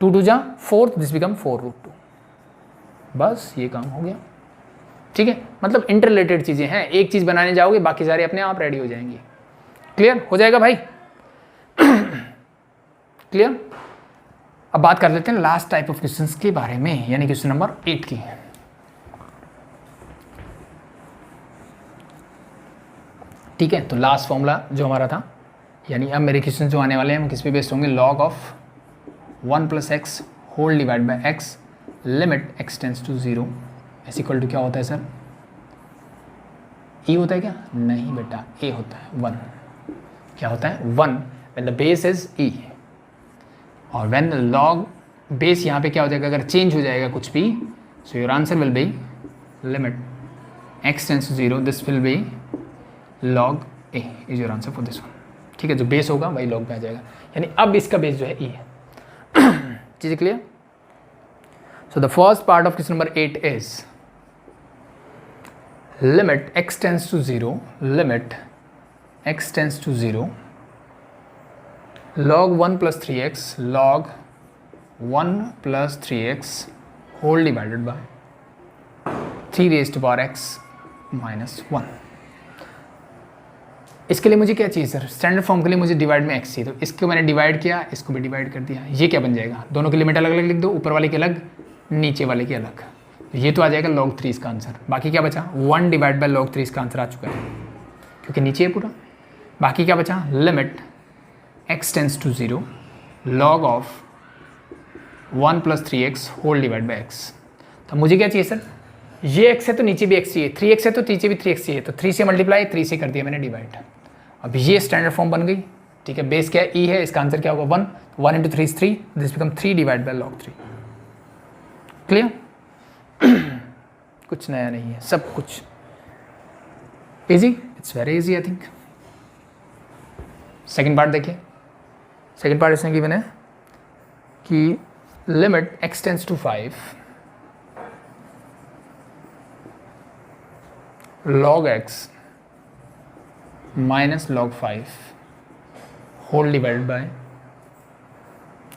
A: 2 2 जा 4, दिस बिकम 4 √2, बस ये काम हो गया, ठीक है। मतलब इंटररिलेटेड चीज़ें हैं, एक चीज़ बनाने जाओगे बाकी सारे अपने आप रेडी हो जाएंगी, क्लियर हो जाएगा भाई क्लियर। अब बात कर लेते हैं लास्ट टाइप ऑफ क्वेश्चंस के बारे में, यानी क्वेश्चन नंबर 8 की। ठीक है, तो लास्ट फॉर्मूला जो हमारा था, यानी अब मेरे क्वेश्चन जो आने वाले हैं वो किस पे बेस्ड होंगे, log of 1 plus x whole divide by x, limit x tends to 0 is equal to क्या होता है सर, e होता है क्या, नहीं बेटा a होता है 1, क्या होता है 1 when the base is e, और व्हेन द log बेस यहाँ पे क्या हो जाएगा, अगर चेंज हो जाएगा कुछ भी, so your answer will be limit x tends to 0, this will be log a is your answer for this one, ठीक है। जो बेस होगा वही log पे आ जाएगा, यानी अब इसका बेस जो है e है। चीज़ें clear. So the first part of question number 8 is limit x tends to 0, limit x tends to 0 log 1 plus 3x, log 1 plus 3x whole divided by 3 raise to power x minus 1। इसके लिए मुझे क्या चाहिए sir, standard form के लिए मुझे divide में x चाहिए, तो इसको मैंने डिवाइड किया, इसको भी डिवाइड कर दिया, ये क्या बन जाएगा, दोनों की लिमिट अलग अलग लिख दो, ऊपर वाले की अलग नीचे वाले की अलग, ये तो आ जाएगा log 3 इसका आंसर। बाकी क्या बचा, 1 डिवाइड बाय log 3 इसका आंसर आ चुका है, क्योंकि नीचे है पूरा। बाकी क्या बचा, limit x tends to 0 log of 1 + 3x whole divide by x। तो मुझे क्या चाहिए सर, ये x है तो नीचे भी x चाहिए, 3x है तो नीचे भी 3x चाहिए, तो 3 से मल्टीप्लाई, 3 से कर दिया मैंने डिवाइड। अब ये स्टैंडर्ड फॉर्म बन गई, ठीक है। बेस क्या है, e है, इसका आंसर क्या होगा 1, 1 × 3 is 3, this become 3 divide by log 3। Clear? कुछ नया नहीं है, सब कुछ easy, it's very easy I think. Second part देखिए, सेकेंड पार्ट इसमें गिवन है कि limit x tends to 5 log x minus log 5 whole divide by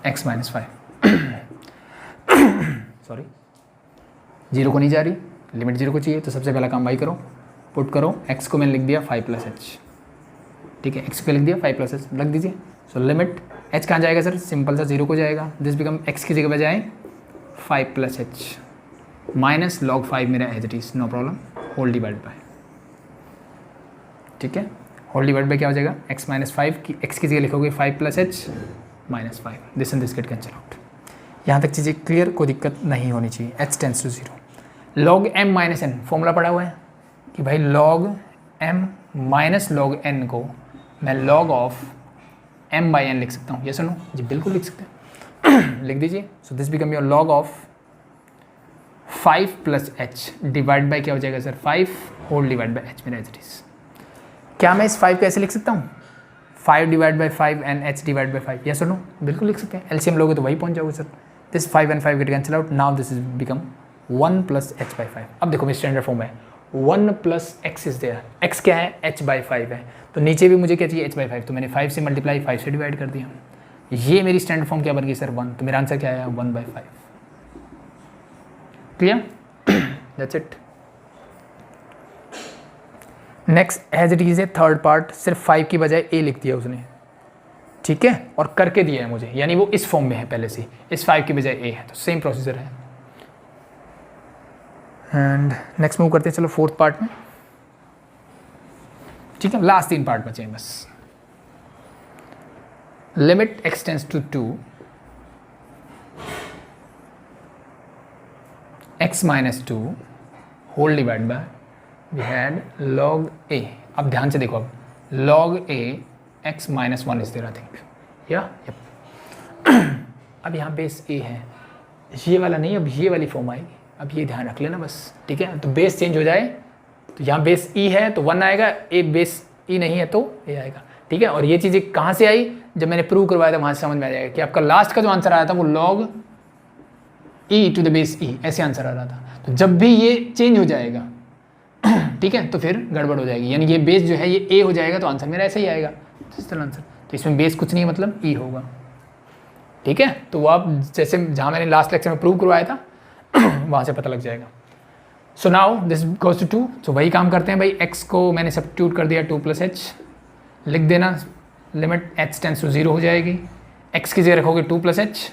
A: x minus 5। Sorry, 0 को नहीं जा रही, लिमिट 0 को चाहिए, तो सबसे पहला काम भाई करो, पुट करो, x को मैंने लिख दिया 5 + h, ठीक है, x को लिख दिया 5 + h, रख दीजिए। सो लिमिट h कहाँ जाएगा सर, सिंपल सा 0 को जाएगा, दिस बिकम x की जगह पे जाए 5 + h माइनस log 5 मेरा as it is, no problem, whole divide by, ठीक है, होल डिवाइड बाय क्या हो जाएगा, x माइनस 5 की x की जगह लिखोगे 5 + h minus 5, this and this get cancel out. यहाँ तक चीज़ें क्लियर, कोई दिक्कत नहीं होनी चाहिए। h tends to 0 log m minus n, formula पढ़ा हुआ है कि भाई log m minus log n को मैं log ऑफ m/n लिख सकता हूँ, ये सुनो जी, बिल्कुल लिख सकते हैं। लिख दीजिए। So this become your log of 5 + h divide by क्या हो जाएगा sir, 5 whole divide by h मेरा एज इट इज। क्या मैं इस 5 को ऐसे लिख सकता हूँ, 5 divide by 5 and h divide bye 5, yes और नो, बिल्कुल लिख सकते हैं। एलसीएम लोगे तो वही पहुँच जाओगे sir, this 5 and 5 gate cancel out, now this is become 1 + h/5। अब देखो मेरी स्टैंडर्ड फॉर्म है 1 + x इज देयर, x क्या है, h/5 है, तो नीचे भी मुझे क्या चाहिए h/5, तो मैंने 5 से मल्टीप्लाई 5 से डिवाइड कर दिया, ये मेरी स्टैंडर्ड फॉर्म क्या बन गई सर 1, तो मेरा आंसर क्या आया 1/5। Clear? That's it. Next as it is है थर्ड पार्ट, सिर्फ 5 की बजाय a लिख दिया उसने, ठीक है, और करके दिया है मुझे, यानी वो इस फॉर्म में है पहले से, इस 5 की बजाय a है, तो सेम प्रोसीजर है। एंड नेक्स्ट मूव करते हैं, चलो फोर्थ पार्ट में, ठीक है, लास्ट 3 पार्ट बचे हैं बस। Limit x tends to 2 x minus 2 whole divide by we had log a। अब ध्यान से देखो, अब log a x minus 1 is there I think, या अब यहाँ बेस a है, ये वाला नहीं, अब ये वाली फॉर्म आएगी, अब ये ध्यान रख लेना बस, ठीक है। तो बेस चेंज हो जाए, तो यहाँ बेस e है तो 1 आएगा, a बेस e नहीं है तो a आएगा, ठीक है। और ये चीज़ें कहाँ से आई, जब मैंने प्रूव करवाया था वहाँ से समझ में आ जाएगा कि आपका लास्ट का जो आंसर आया था वो log e to the base e, ऐसे आंसर आ रहा था। तो जब भी ये चेंज हो जाएगा, ठीक है, तो फिर गड़बड़ हो जाएगी, यानी ये बेस जो है ये a हो जाएगा, तो आंसर मेरा ऐसे ही आएगा, आंसर। तो इसमें बेस कुछ नहीं है, मतलब e होगा, ठीक है। तो वो आप जैसे जहाँ मैंने लास्ट लेक्चर में प्रूव करवाया था वहाँ से पता लग जाएगा। So now this goes to 2, तो वही काम करते हैं भाई, x को मैंने सब्स्टिट्यूट कर दिया 2 + h, लिख देना, लिमिट h टेंस टू 0 हो जाएगी, x की जगह रखोगे 2 + h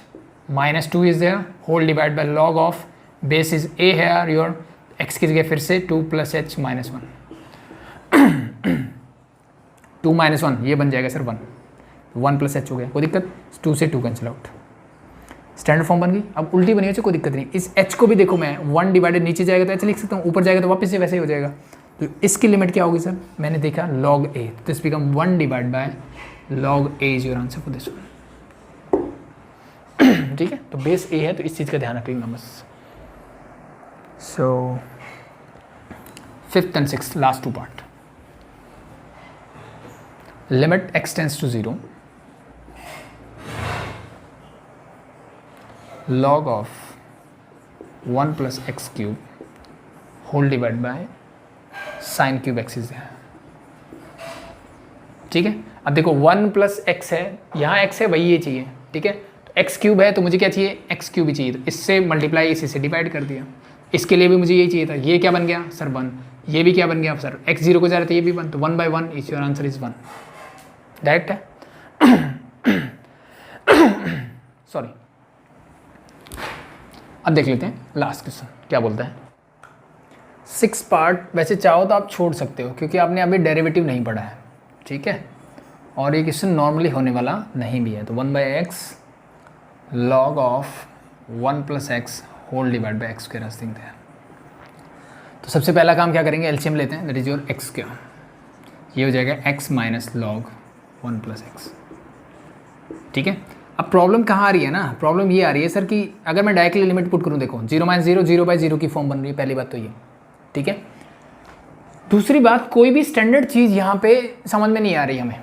A: minus 2 is there whole divide by log of base is a है योर, x की जगह फिर से 2 + h माइनस 1, 2 - 1 ये बन जाएगा सर 1, 1 + h हो गया, कोई दिक्कत, 2 से 2 कैंसिल आउट, स्टैंडर्ड फॉर्म बन गई। अब उल्टी बनी हो कोई दिक्कत नहीं, इस h को भी देखो मैं 1 डिवाइडेड, नीचे जाएगा तो h लिख सकता हूँ, ऊपर जाएगा तो वापस से वैसे ही हो जाएगा। तो इसकी लिमिट क्या होगी सर, मैंने देखा log a, this become 1 divide by log a is your answer for this one, ठीक है। तो बेस a है तो इस चीज़ का ध्यान रखिएगा बस। So 5th and 6th last 2 part, limit x tends to 0 log of 1 + x³ whole divide by sin³ x is है, ठीक है। अब देखो 1 + x है, यहाँ x है वही ये चाहिए, ठीक है। तो x³ है तो मुझे क्या चाहिए, x³ ही चाहिए, तो इससे मल्टीप्लाई इसी से डिवाइड कर दिया, इसके लिए भी मुझे यही चाहिए था, ये क्या बन गया सर 1, ये भी क्या बन गया सर, x 0 को जा रहा था, ये भी 1, तो 1/1 is your answer is 1, direct है। सॉरी, अब देख लेते हैं लास्ट क्वेश्चन क्या बोलता है। 6 पार्ट वैसे चाहो तो आप छोड़ सकते हो, क्योंकि आपने अभी डेरिवेटिव नहीं पढ़ा है, ठीक है। और ये क्वेश्चन नॉर्मली होने वाला नहीं भी है। तो 1/x log of 1 + x whole divide by x square thing है। तो सबसे पहला काम क्या करेंगे, एलसीएम लेते हैं, that is your x square, ये हो जाएगा x माइनस लॉग 1 + x। ठीक है, अब प्रॉब्लम कहाँ आ रही है ना, प्रॉब्लम ये आ रही है सर कि अगर मैं डायरेक्टली लिमिट पुट करूँ, देखो 0 - 0 0/0 की फॉर्म बन रही है, पहली बात तो ये। ठीक है, दूसरी बात, कोई भी स्टैंडर्ड चीज़ यहाँ पे समझ में नहीं आ रही हमें।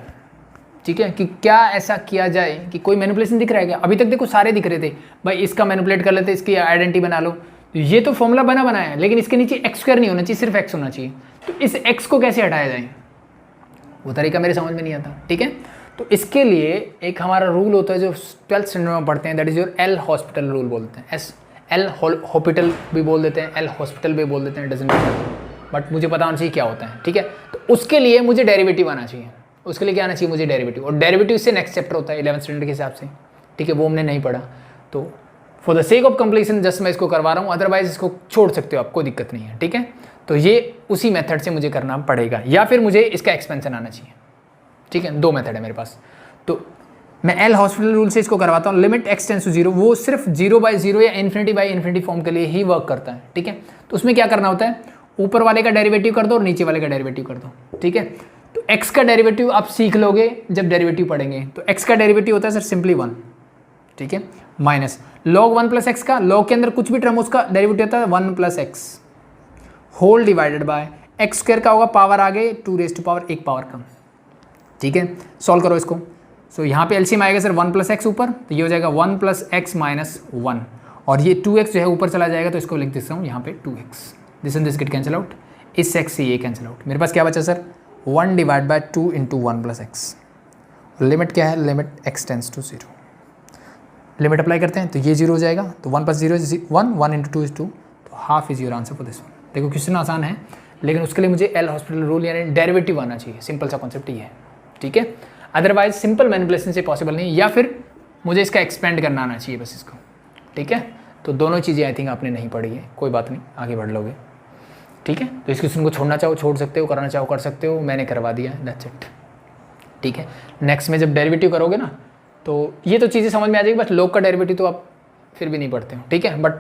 A: ठीक है, कि क्या ऐसा किया जाए कि कोई मैनिपुलेशन दिख रहा है क्या। अभी तक देखो सारे दिख रहे थे, भाई इसका मैनिपुलेट कर लेते, इसकी आइडेंटिटी बना लो, तो ये तो फॉर्मूला बना है, लेकिन इसके नीचे x स्क्वायर नहीं होना चाहिए, सिर्फ x होना चाहिए। तो इस x को कैसे हटाया जाए, वो तरीका मेरे समझ में नहीं आता। ठीक है, तो इसके लिए एक हमारा रूल होता है जो 12th स्टैंडर्ड में पढ़ते हैं, that is your L hospital rule बोलते हैं। एल हॉस्पिटल भी बोल देते हैं, एल हॉस्पिटल भी बोल देते हैं, डजंट मैटर, बट मुझे पता होना चाहिए क्या होता है। ठीक है, तो उसके लिए मुझे डेरिवेटिव आना चाहिए। उसके लिए क्या आना चाहिए, मुझे डेरिवेटिव, और डेरिवेटिव से नेक्स्ट चैप्टर होता है 11th स्टैंडर्ड के हिसाब से। ठीक है, वो हमने नहीं पढ़ा, तो for the sake of completion just मैं इसको करवा रहा हूँ, अदरवाइज इसको छोड़ सकते हो आप, कोई दिक्कत नहीं है। ठीक है, तो ये उसी मेथड से मुझे करना पड़ेगा, या फिर मुझे इसका एक्सपेंशन आना चाहिए। ठीक है, दो मेथड है मेरे पास। तो मैं एल हॉस्पिटल रूल से इसको करवाता हूँ, लिमिट x टेंड्स टू 0, वो सिर्फ 0/0 या ∞/∞ फॉर्म के लिए ही वर्क करता है। ठीक है, तो उसमें क्या करना होता है, ऊपर वाले का डेरिवेटिव कर दो और नीचे वाले का डेरिवेटिव कर दो। ठीक है, तो x का डेरिवेटिव आप सीख लोगे जब डेरिवेटिव पढ़ेंगे। तो x का डेरिवेटिव होता है सर सिंपली 1। ठीक है, माइनस log 1 + x का, log के अंदर कुछ भी टर्म उसका डेरिवेटिव होता है 1 + x whole divided by x square का होगा पावर आगे 2 1 पावर कम। ठीक है, सॉल्व करो इसको। सो यहाँ पे एलसीएम आएगा सर 1 + x ऊपर, तो ये हो जाएगा 1 + x - 1, और ये 2x जो है ऊपर चला जाएगा, तो इसको लिख देता हूँ यहाँ पे 2x, this and this get cancel out, इस x से ये कैंसिल आउट। मेरे पास क्या बचा सर, 1 / 2 × 1 + x। लिमिट क्या है, limit x tends to 0। Limit apply करते हैं तो ये 0 हो जाएगा, तो 1 + 0 is 1, 1 × 2 is 2, तो half is your answer for this one. देखो क्वेश्चन आसान है, लेकिन उसके लिए मुझे एल हॉस्पिटल रूल यानी डेरिवेटिव आना चाहिए, सिंपल सा कॉन्सेप्ट ये है। ठीक है, अदरवाइज सिंपल मैनिपुलेशन से पॉसिबल नहीं, या फिर मुझे इसका एक्सपेंड करना आना चाहिए बस इसको। ठीक है, तो दोनों चीज़ें आई थिंक आपने नहीं पढ़ी है, कोई बात नहीं, आगे बढ़ लोगे। ठीक है, तो इस क्वेश्चन को छोड़ना चाहो छोड़ सकते हो, करना चाहो कर सकते हो, मैंने करवा दिया, दैट्स इट। ठीक है, नेक्स्ट में जब डेरिवेटिव करोगे ना, तो ये तो चीज़ें समझ में आ जाएगी, बट लोग का डेरिवेटिव तो आप फिर भी नहीं पढ़ते हो। ठीक है, बट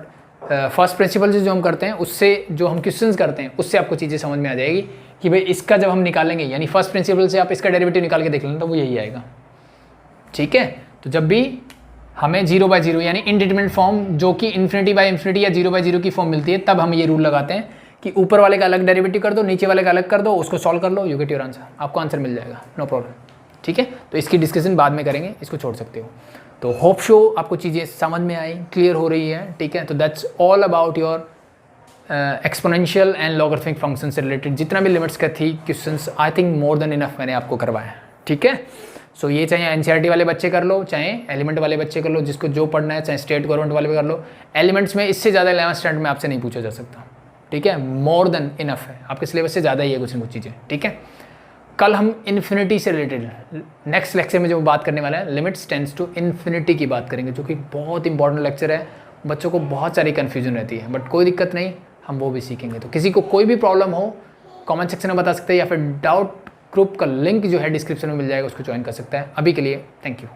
A: फर्स्ट प्रिंसिपल से जो हम करते हैं, उससे जो हम क्वेश्चंस करते हैं, उससे आपको चीज़ें समझ में आ जाएगी कि भाई इसका जब हम निकालेंगे, यानी फर्स्ट प्रिंसिपल से आप इसका डेरिवेटिव निकाल के देख लेना, तो वो यही आएगा। ठीक है, तो जब भी हमें 0/0 यानी इनडिटरमिनेट फॉर्म जो कि ∞/∞ या 0/0 की फॉर्म मिलती है, तब हम ये रूल लगाते हैं कि ऊपर वाले का अलग डेरिवेटिव कर दो, नीचे वाले का अलग कर दो, उसको सॉल्व कर लो, यू गेट योर आंसर, आपको आंसर मिल जाएगा, नो प्रॉब्लम। ठीक है, तो इसकी डिस्कशन बाद में करेंगे, इसको छोड़ सकते हो। तो होप शो आपको चीज़ें समझ में आई, क्लियर हो रही है। ठीक है, तो that's all about your exponential and logarithmic function से रिलेटेड जितना भी लिमिट्स का थी questions, I think more than enough मैंने आपको करवाया। ठीक है, सो ये चाहे एनसीईआरटी वाले बच्चे कर लो, चाहे एलिमेंट वाले बच्चे कर लो, जिसको जो पढ़ना है, चाहे स्टेट गवर्नमेंट वाले भी कर लो। एलिमेंट्स में इससे ज़्यादा 11th स्टैंडर्ड में आपसे नहीं पूछा जा सकता। ठीक है, मोर देन इनफ है, आपके सिलेबस से ज़्यादा ही है कुछ न कुछ चीज़ें। ठीक है, कल हम इन्फिनिटी से रिलेटेड नेक्स्ट लेक्चर में जो बात करने वाला है, लिमिट्स टेंड्स टू इन्फिनिटी की बात करेंगे, जो कि बहुत इंपॉर्टेंट लेक्चर है। बच्चों को बहुत सारी कन्फ्यूजन रहती है, बट कोई दिक्कत नहीं, हम वो भी सीखेंगे। तो किसी को कोई भी प्रॉब्लम हो कमेंट सेक्शन में बता सकते हैं, या फिर डाउट ग्रुप का लिंक जो है डिस्क्रिप्शन में मिल जाएगा, उसको ज्वाइन कर सकता है। अभी के लिए थैंक यू।